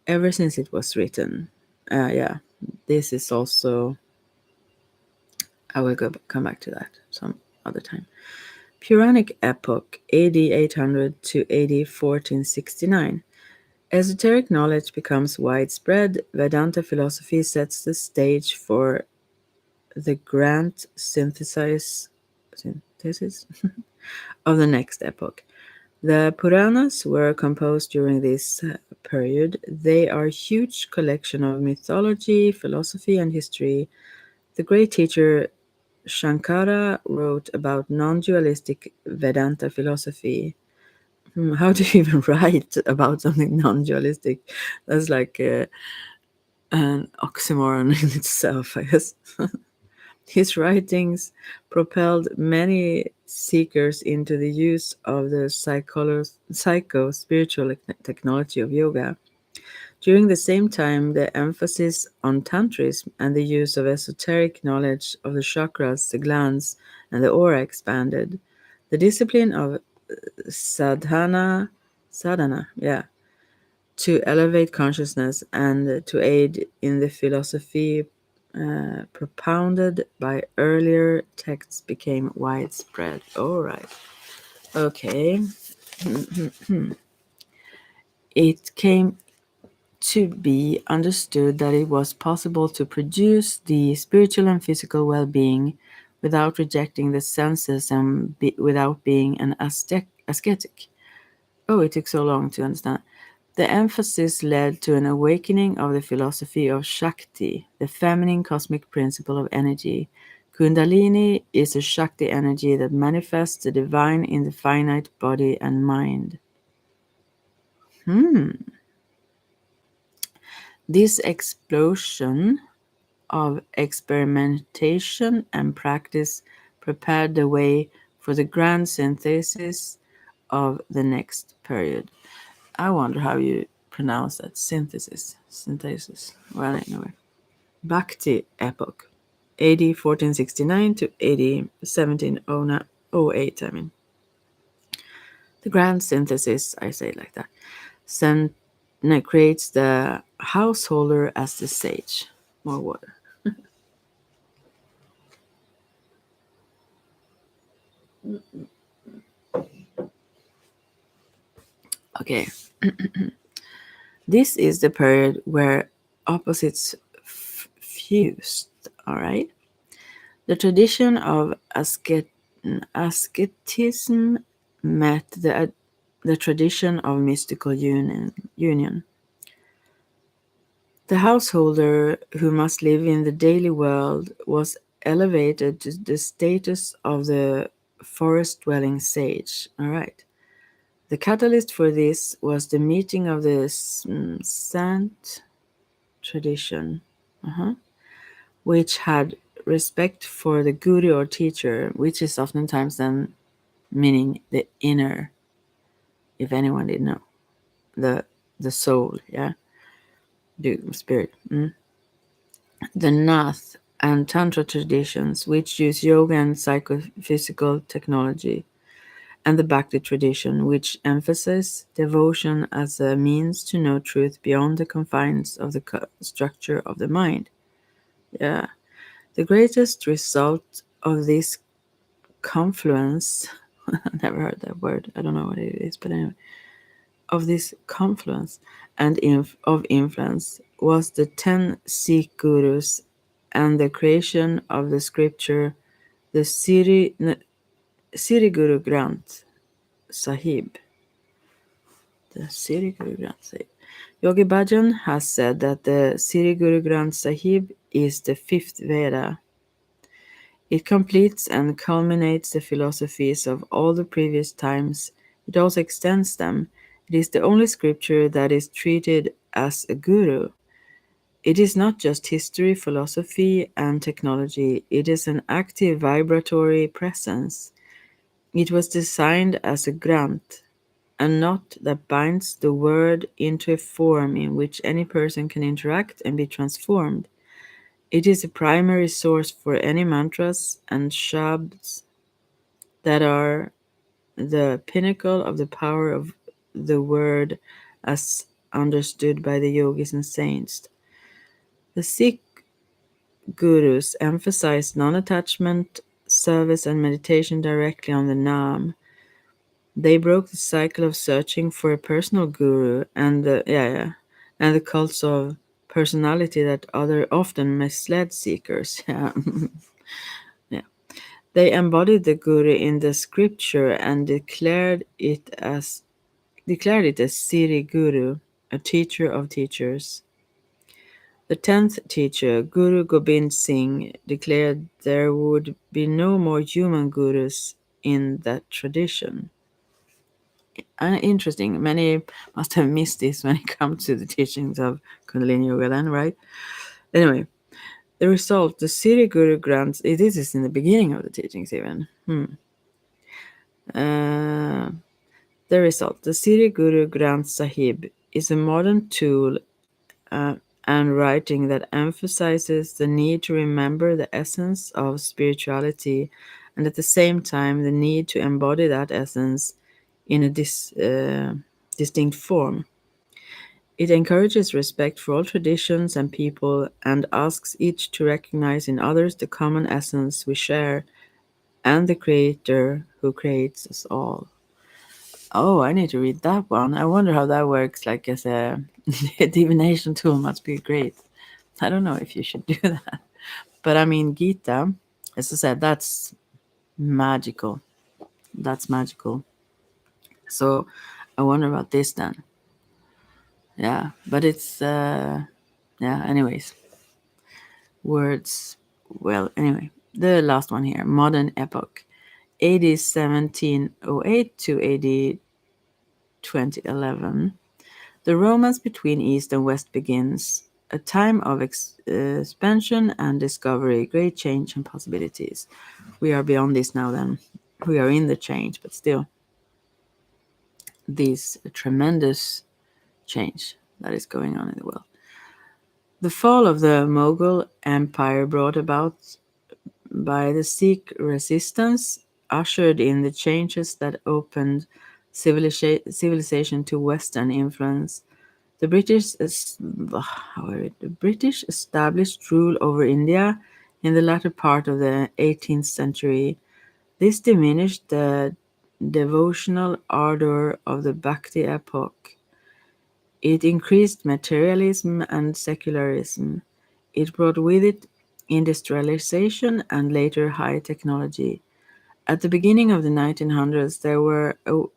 ever since it was written. This is also, I will come back to that some other time. Puranic epoch, AD 800 to AD 1469. esoteric knowledge becomes widespread, Vedanta philosophy sets the stage for the grand synthesis of the next epoch. The Puranas were composed during this period. They are a huge collection of mythology, philosophy, and history. The great teacher Shankara wrote about non-dualistic Vedanta philosophy. How do you even write about something non-dualistic? That's like an oxymoron in itself, I guess. His writings propelled many seekers into the use of the psycho-spiritual technology of yoga. During the same time, the emphasis on tantrism and the use of esoteric knowledge of the chakras, the glands, and the aura expanded. The discipline of sadhana, yeah, to elevate consciousness and to aid in the philosophy propounded by earlier texts became widespread. All right. Okay. It came to be understood that it was possible to produce the spiritual and physical well-being without rejecting the senses and without being an ascetic. Oh, it took so long to understand. The emphasis led to an awakening of the philosophy of Shakti, the feminine cosmic principle of energy. Kundalini is a Shakti energy that manifests the divine in the finite body and mind. This explosion of experimentation and practice prepared the way for the grand synthesis of the next period. I wonder how you pronounce that. Synthesis. Well, anyway. Bhakti epoch. AD 1469 to AD 1708, I mean. The grand synthesis, I say it like that, creates the householder as the sage. More water. Okay. This is the period where opposites fused, all right? The tradition of asceticism met the tradition of mystical union. The householder who must live in the daily world was elevated to the status of the forest-dwelling sage. All right. The catalyst for this was the meeting of the Sant tradition, which had respect for the guru or teacher, which is oftentimes then meaning the inner, if anyone didn't know, the soul, yeah, the spirit. The Nath and Tantra traditions, which use yoga and psychophysical technology, and the Bhakti tradition, which emphasizes devotion as a means to know truth beyond the confines of the structure of the mind. Yeah. The greatest result of this confluence, I never heard that word, I don't know what it is, but anyway, of this confluence and of influence was the 10 Sikh gurus and the creation of the scripture, the Siri Guru Granth Sahib. The Siri Guru Granth Sahib. Yogi Bhajan has said that the Siri Guru Granth Sahib is the fifth Veda. It completes and culminates the philosophies of all the previous times. It also extends them. It is the only scripture that is treated as a guru. It is not just history, philosophy, and technology. It is an active vibratory presence. It was designed as a grant, a knot that binds the word into a form in which any person can interact and be transformed. It is a primary source for any mantras and shabds that are the pinnacle of the power of the word as understood by the yogis and saints. The Sikh gurus emphasized non-attachment, service, and meditation directly on the Nam. They broke the cycle of searching for a personal guru and and the cults of personality that other often misled seekers. Yeah. Yeah. They embodied the guru in the scripture and declared it as Siri Guru, a teacher of teachers. The 10th teacher, Guru Gobind Singh, declared there would be no more human gurus in that tradition. Interesting. Many must have missed this when it comes to the teachings of Kundalini Yoga, then, right? Anyway, the result, the Siri Guru grants, this is in the beginning of the teachings, even. Uh, the result, the Siri Guru Granth Sahib is a modern tool uh, and writing that emphasizes the need to remember the essence of spirituality and at the same time the need to embody that essence in a distinct form. It encourages respect for all traditions and people and asks each to recognize in others the common essence we share and the Creator who creates us all. Oh, I need to read that one. I wonder how that works, like as a divination tool. Must be great. I don't know if you should do that. But I mean, Gita, as I said, that's magical. That's magical. So I wonder about this then. Yeah, but it's, yeah, anyways. Words. Well, anyway, the last one here, modern epoch. AD 1708 to AD 2011. The romance between East and West begins, a time of expansion and discovery, great change and possibilities. We are beyond this now then. We are in the change, but still, this tremendous change that is going on in the world. The fall of the Mughal Empire brought about by the Sikh resistance ushered in the changes that opened civilization to Western influence. The British established rule over India in the latter part of the 18th century. This diminished the devotional ardor of the Bhakti epoch. It increased materialism and secularism. It brought with it industrialization and later high technology. At the beginning of the 1900s,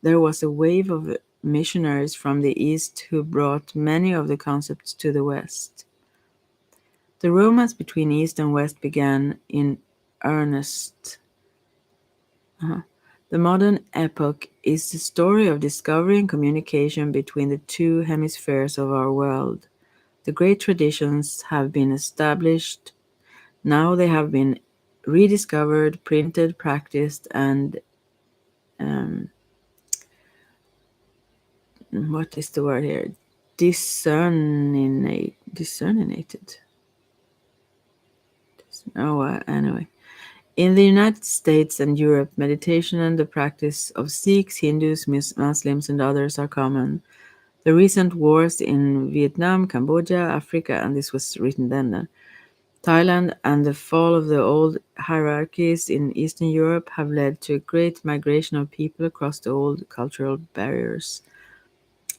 there was a wave of missionaries from the East who brought many of the concepts to the West. The romance between East and West began in earnest. The modern epoch is the story of discovery and communication between the two hemispheres of our world. The great traditions have been established. Now they have been rediscovered, printed, practiced, and what is the word here? Discerminated. Oh, anyway. In the United States and Europe, meditation and the practice of Sikhs, Hindus, Muslims, and others are common. The recent wars in Vietnam, Cambodia, Africa, and this was written then, Thailand, and the fall of the old hierarchies in Eastern Europe have led to a great migration of people across the old cultural barriers.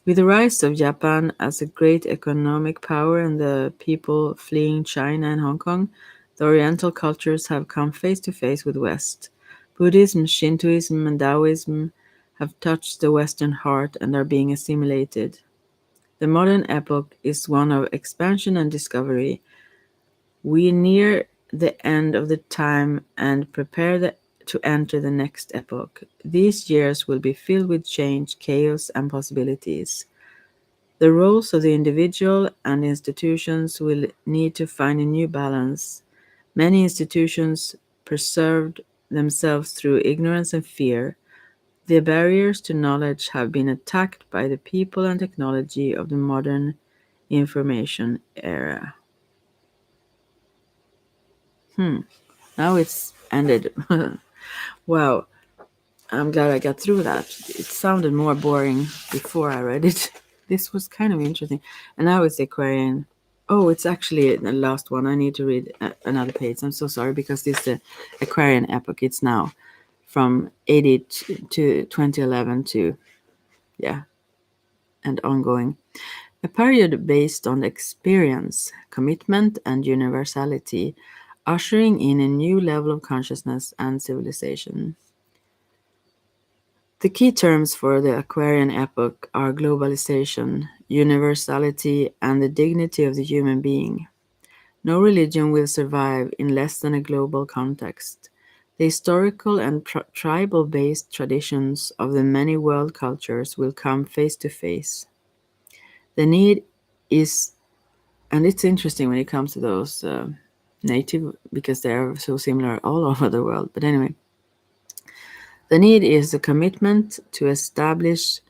With the rise of Japan as a great economic power and the people fleeing China and Hong Kong, the Oriental cultures have come face to face with West. Buddhism, Shintoism, and Taoism have touched the Western heart and are being assimilated. The modern epoch is one of expansion and discovery. We near the end of the time and prepare to enter the next epoch. These years will be filled with change, chaos, and possibilities. The roles of the individual and institutions will need to find a new balance. Many institutions preserved themselves through ignorance and fear. The barriers to knowledge have been attacked by the people and technology of the modern information era. Now it's ended. Wow, I'm glad I got through that. It sounded more boring before I read it. This was kind of interesting. And now it's Aquarian. Oh, it's actually the last one. I need to read another page. I'm so sorry because this is the Aquarian epoch. It's now from 80 to 2011 to, and ongoing. A period based on experience, commitment, and universality, ushering in a new level of consciousness and civilization. The key terms for the Aquarian epoch are globalization, universality, and the dignity of the human being. No religion will survive in less than a global context. The historical and tribal-based traditions of the many world cultures will come face to face. The need is, and it's interesting when it comes to those native, because they are so similar all over the world. But anyway, the need is a commitment to establish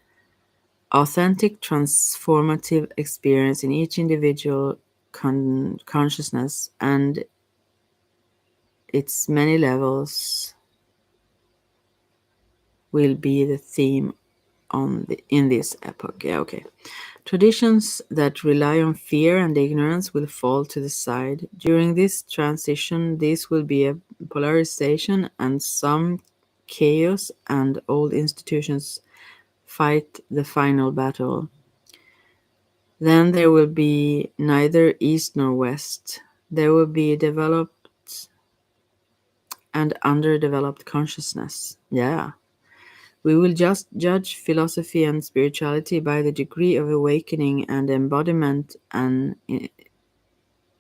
authentic transformative experience in each individual consciousness and its many levels will be the theme in this epoch. Yeah, okay. Traditions that rely on fear and ignorance will fall to the side. During this transition, this will be a polarization and some chaos, and old institutions fight the final battle. Then there will be neither east nor west. There will be developed and underdeveloped consciousness. Yeah. We will just judge philosophy and spirituality by the degree of awakening and embodiment an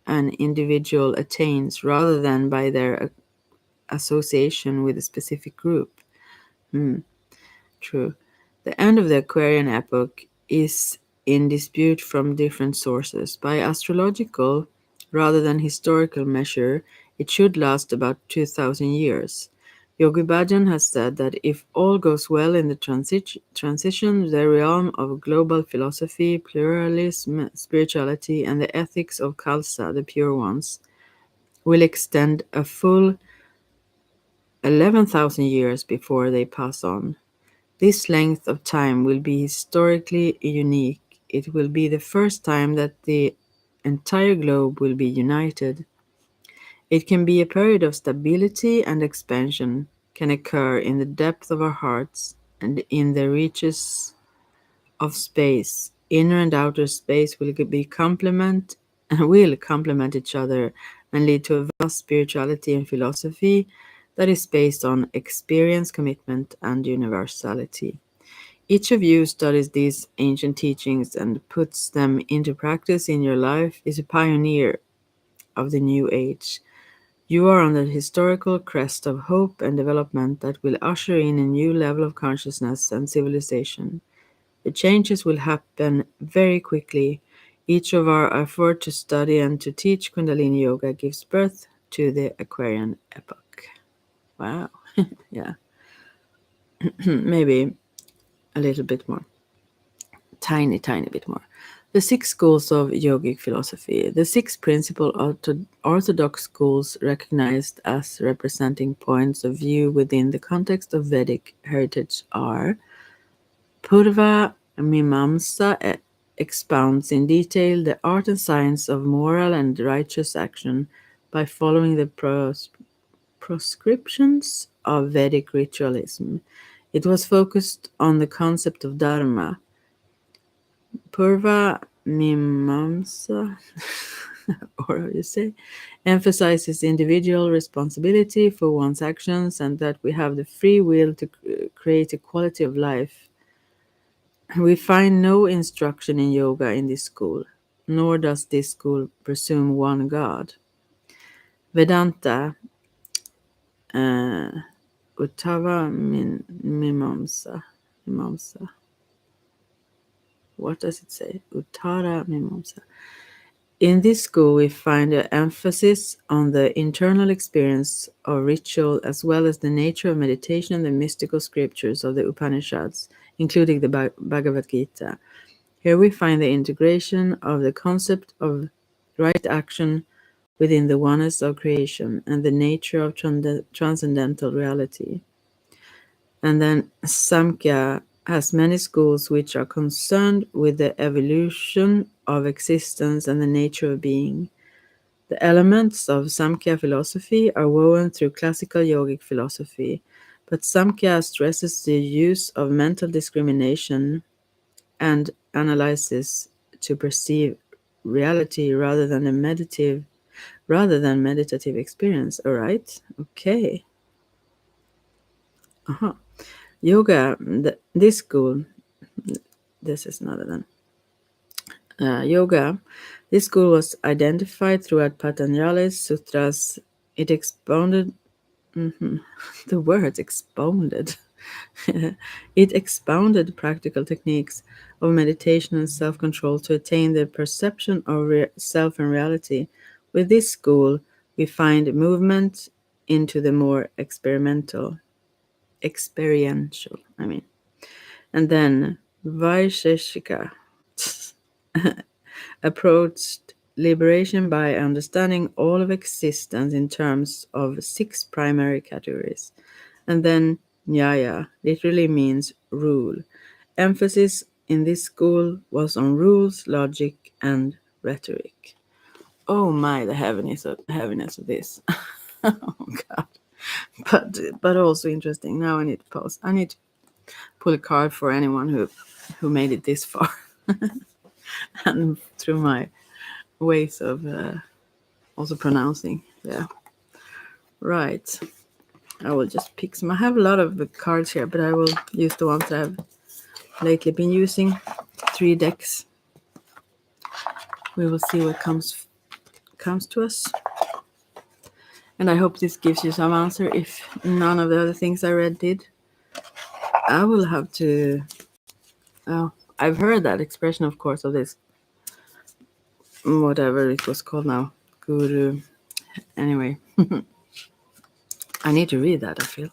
individual attains, rather than by their association with a specific group. True. The end of the Aquarian epoch is in dispute from different sources. By astrological rather than historical measure, it should last about 2,000 years. Yogi Bhajan has said that if all goes well in the transition, the realm of global philosophy, pluralism, spirituality, and the ethics of Khalsa, the pure ones, will extend a full 11,000 years before they pass on. This length of time will be historically unique. It will be the first time that the entire globe will be united. It can be a period of stability, and expansion can occur in the depth of our hearts and in the reaches of space. Inner and outer space will complement each other and lead to a vast spirituality and philosophy that is based on experience, commitment, and universality. Each of you studies these ancient teachings and puts them into practice in your life is a pioneer of the new age. You are on the historical crest of hope and development that will usher in a new level of consciousness and civilization. The changes will happen very quickly. Each of our effort to study and to teach Kundalini Yoga gives birth to the Aquarian epoch. Wow. Yeah. Maybe a little bit more. Tiny bit more. The 6 schools of yogic philosophy. The 6 principal orthodox schools recognized as representing points of view within the context of Vedic heritage are: Purva Mimamsa expounds in detail the art and science of moral and righteous action by following the prescriptions of Vedic ritualism. It was focused on the concept of dharma. Purva Mimamsa, or how you say, emphasizes individual responsibility for one's actions and that we have the free will to create a quality of life. We find no instruction in yoga in this school, nor does this school presume one God. Vedanta, Uttara Mimamsa. What does it say? Uttara Mimamsa. In this school, we find an emphasis on the internal experience of ritual as well as the nature of meditation and the mystical scriptures of the Upanishads, including the Bhagavad Gita. Here we find the integration of the concept of right action within the oneness of creation and the nature of transcendental reality. And then Samkhya has many schools which are concerned with the evolution of existence and the nature of being. The elements of Samkhya philosophy are woven through classical yogic philosophy. But Samkhya stresses the use of mental discrimination and analysis to perceive reality rather than meditative experience. All right, okay. Yoga. This school. This is another than yoga. This school was identified throughout Patanjali's sutras. It expounded. The word expounded. It expounded practical techniques of meditation and self control to attain the perception of self and reality. With this school, we find movement into the more experiential, And then Vaisheshika approached liberation by understanding all of existence in terms of 6 primary categories. And then Nyaya literally means rule. Emphasis in this school was on rules, logic, and rhetoric. Oh my, the heaviness of this. Oh God. But also interesting. Now I need to pause. I need to pull a card for anyone who made it this far. And through my ways of also pronouncing. Yeah. Right. I will just pick some. I have a lot of cards here, but I will use the ones that I've lately been using. 3 decks. We will see what comes to us. And I hope this gives you some answer if none of the other things I read did. I will have to... Oh, I've heard that expression, of course, of this. Whatever it was called now. Guru. Anyway. I need to read that, I feel.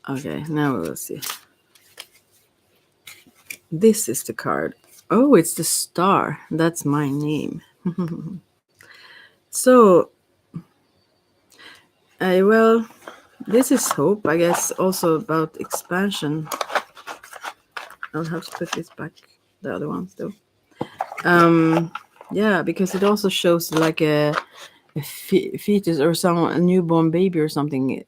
Okay, now we will see. This is the card. Oh, it's the star. That's my name. So, well, this is hope, I guess, also about expansion. I'll have to put this back, the other ones, though. Yeah, because it also shows like a fetus or a newborn baby or something.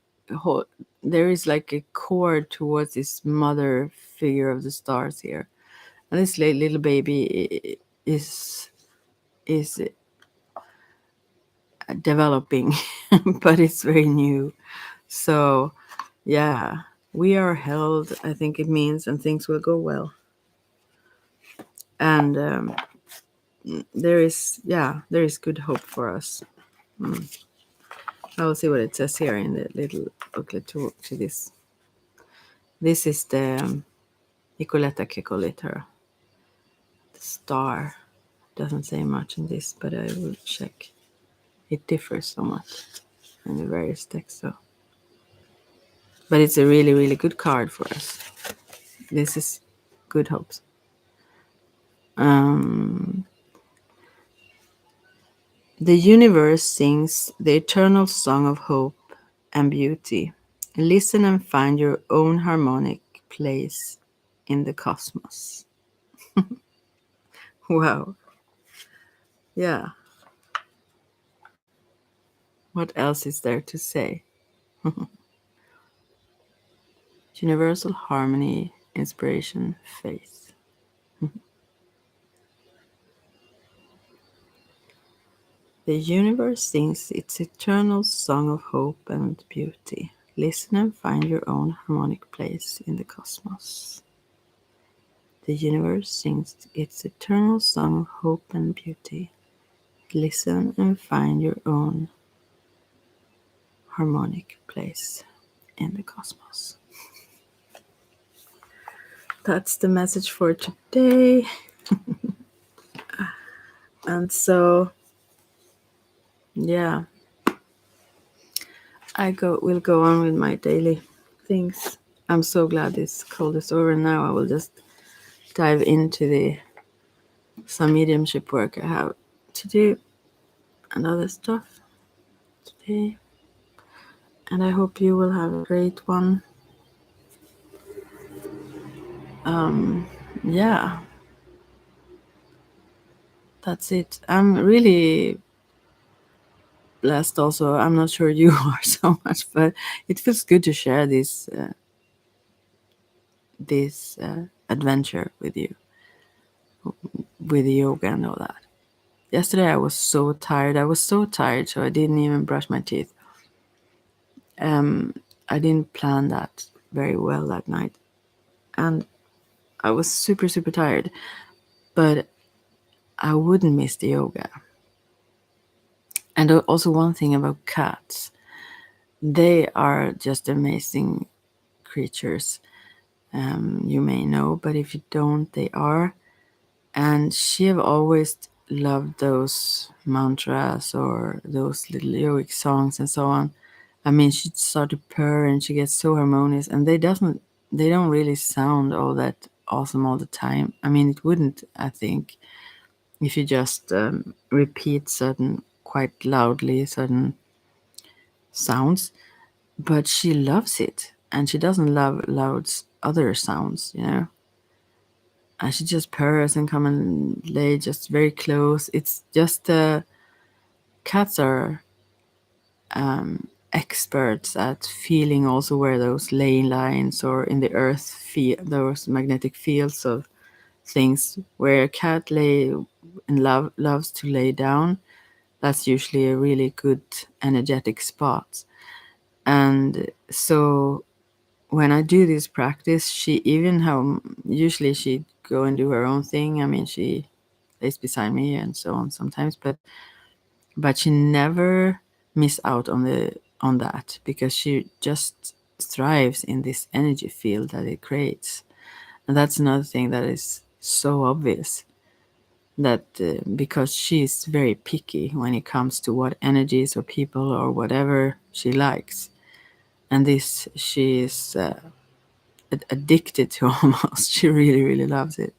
There is like a cord towards this mother figure of the stars here. And this little baby is developing, but it's very new. So, yeah, we are held, I think it means, and things will go well. And there is good hope for us. I will see what it says here in the little booklet to this. This is the Nicoletta Kekoliter. The star doesn't say much in this, but I will check. It differs so much in the various texts, so. But it's a really, really good card for us. This is good hopes. The universe sings the eternal song of hope and beauty. Listen and find your own harmonic place in the cosmos. Wow. Yeah. What else is there to say? Universal harmony, inspiration, faith. The universe sings its eternal song of hope and beauty. Listen and find your own harmonic place in the cosmos. The universe sings its eternal song of hope and beauty. Listen and find your own harmonic place in the cosmos. That's the message for today. And so, yeah, will go on with my daily things. I'm so glad this cold is over. Now I will just dive into some mediumship work I have to do and other stuff today. And I hope you will have a great one. Yeah, that's it. I'm really blessed also. I'm not sure you are so much, but it feels good to share this adventure with yoga and all that. Yesterday I was so tired. I was so tired, so I didn't even brush my teeth. I didn't plan that very well that night, and I was super super tired. But I wouldn't miss the yoga. And also one thing about cats, they are just amazing creatures. You may know, but if you don't, they are. And she have always loved those mantras or those little yogic songs and so on. I mean, she started to purr and she gets so harmonious, and they don't really sound all that awesome all the time. I mean, it wouldn't, I think, if you just repeat certain quite loudly certain sounds, but she loves it, and she doesn't love loud other sounds, you know. And she just purrs and come and lay just very close. It's just cats are experts at feeling also where those ley lines or in the earth feel those magnetic fields of things. Where a cat lay and loves to lay down, that's usually a really good energetic spot. And so when I do this practice, she even how usually she go and do her own thing. I mean, she lays beside me and so on sometimes, but she never miss out on that, because she just thrives in this energy field that it creates. And that's another thing that is so obvious, that because she's very picky when it comes to what energies or people or whatever she likes, and this she is addicted to almost. She really really loves it.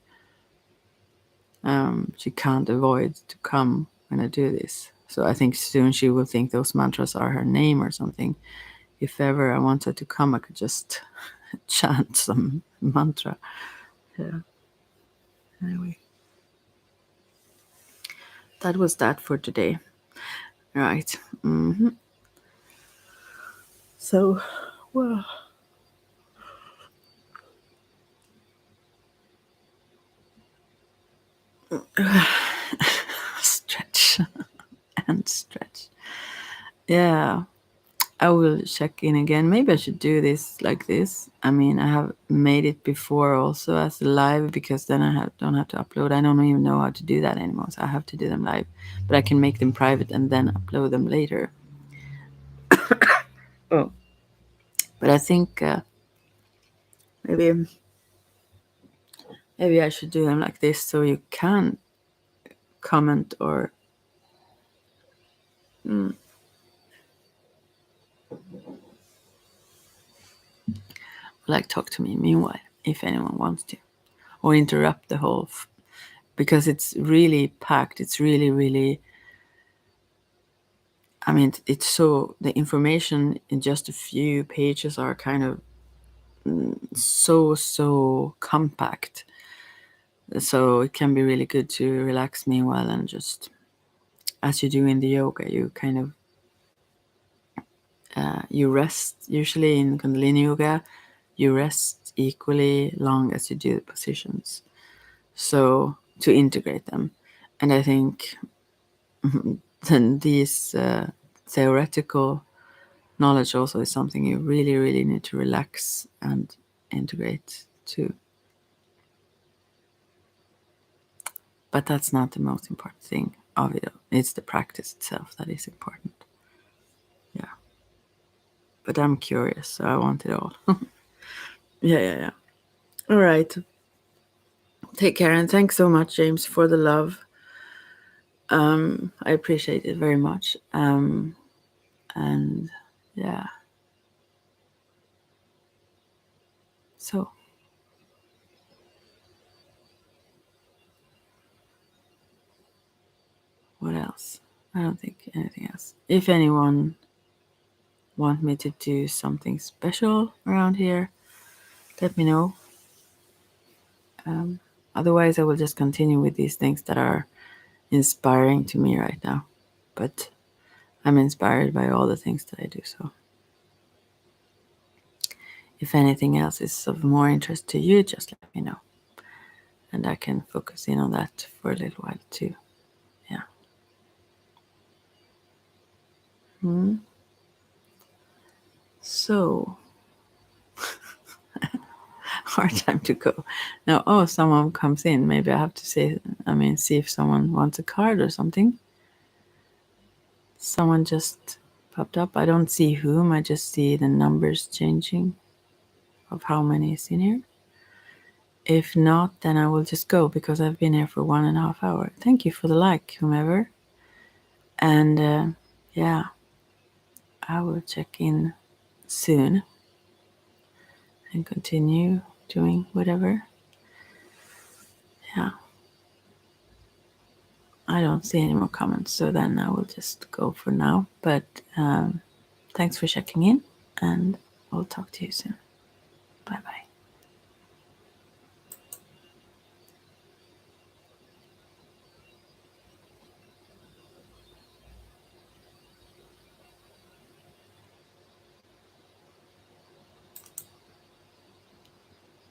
She can't avoid to come when I do this, so I think soon she will think those mantras are her name or something. If ever I want her to come, I could just chant some mantra. Yeah. Anyway, that was that for today. Right. So, well, stretch and stretch. Yeah, I will check in again. Maybe I should do this like this. I mean, I have made it before also as live, because then don't have to upload. I don't even know how to do that anymore, so I have to do them live. But I can make them private and then upload them later. Oh, but I think maybe I should do them like this, so you can comment or like talk to me meanwhile, if anyone wants to, or interrupt the whole because it's really packed. It's really really, I mean, it's so, the information in just a few pages are kind of so compact, so it can be really good to relax meanwhile, and just as you do in the yoga, you kind of you rest. Usually in Kundalini yoga, you rest equally long as you do the positions, so to integrate them. And I think then these theoretical knowledge also is something you really really need to relax and integrate too. But that's not the most important thing of it. It's the practice itself that is important. Yeah. But I'm curious, so I want it all. Yeah. All right. Take care, and thanks so much, James, for the love. I appreciate it very much. And yeah. So, what else? I don't think anything else. If anyone want me to do something special around here, let me know. Otherwise, I will just continue with these things that are inspiring to me right now. But I'm inspired by all the things that I do. So if anything else is of more interest to you, just let me know. And I can focus in on that for a little while too. Yeah. So, hard time to go. Now, oh, someone comes in. Maybe I have to see if someone wants a card or something. Someone just popped up. I don't see whom, I just see the numbers changing of how many is in here. If not, then I will just go because I've been here for 1.5 hours. Thank you for the like, whomever. And yeah, I will check in soon and continue doing whatever. Yeah. I don't see any more comments, so then I will just go for now. But thanks for checking in, and I'll talk to you soon. Bye bye.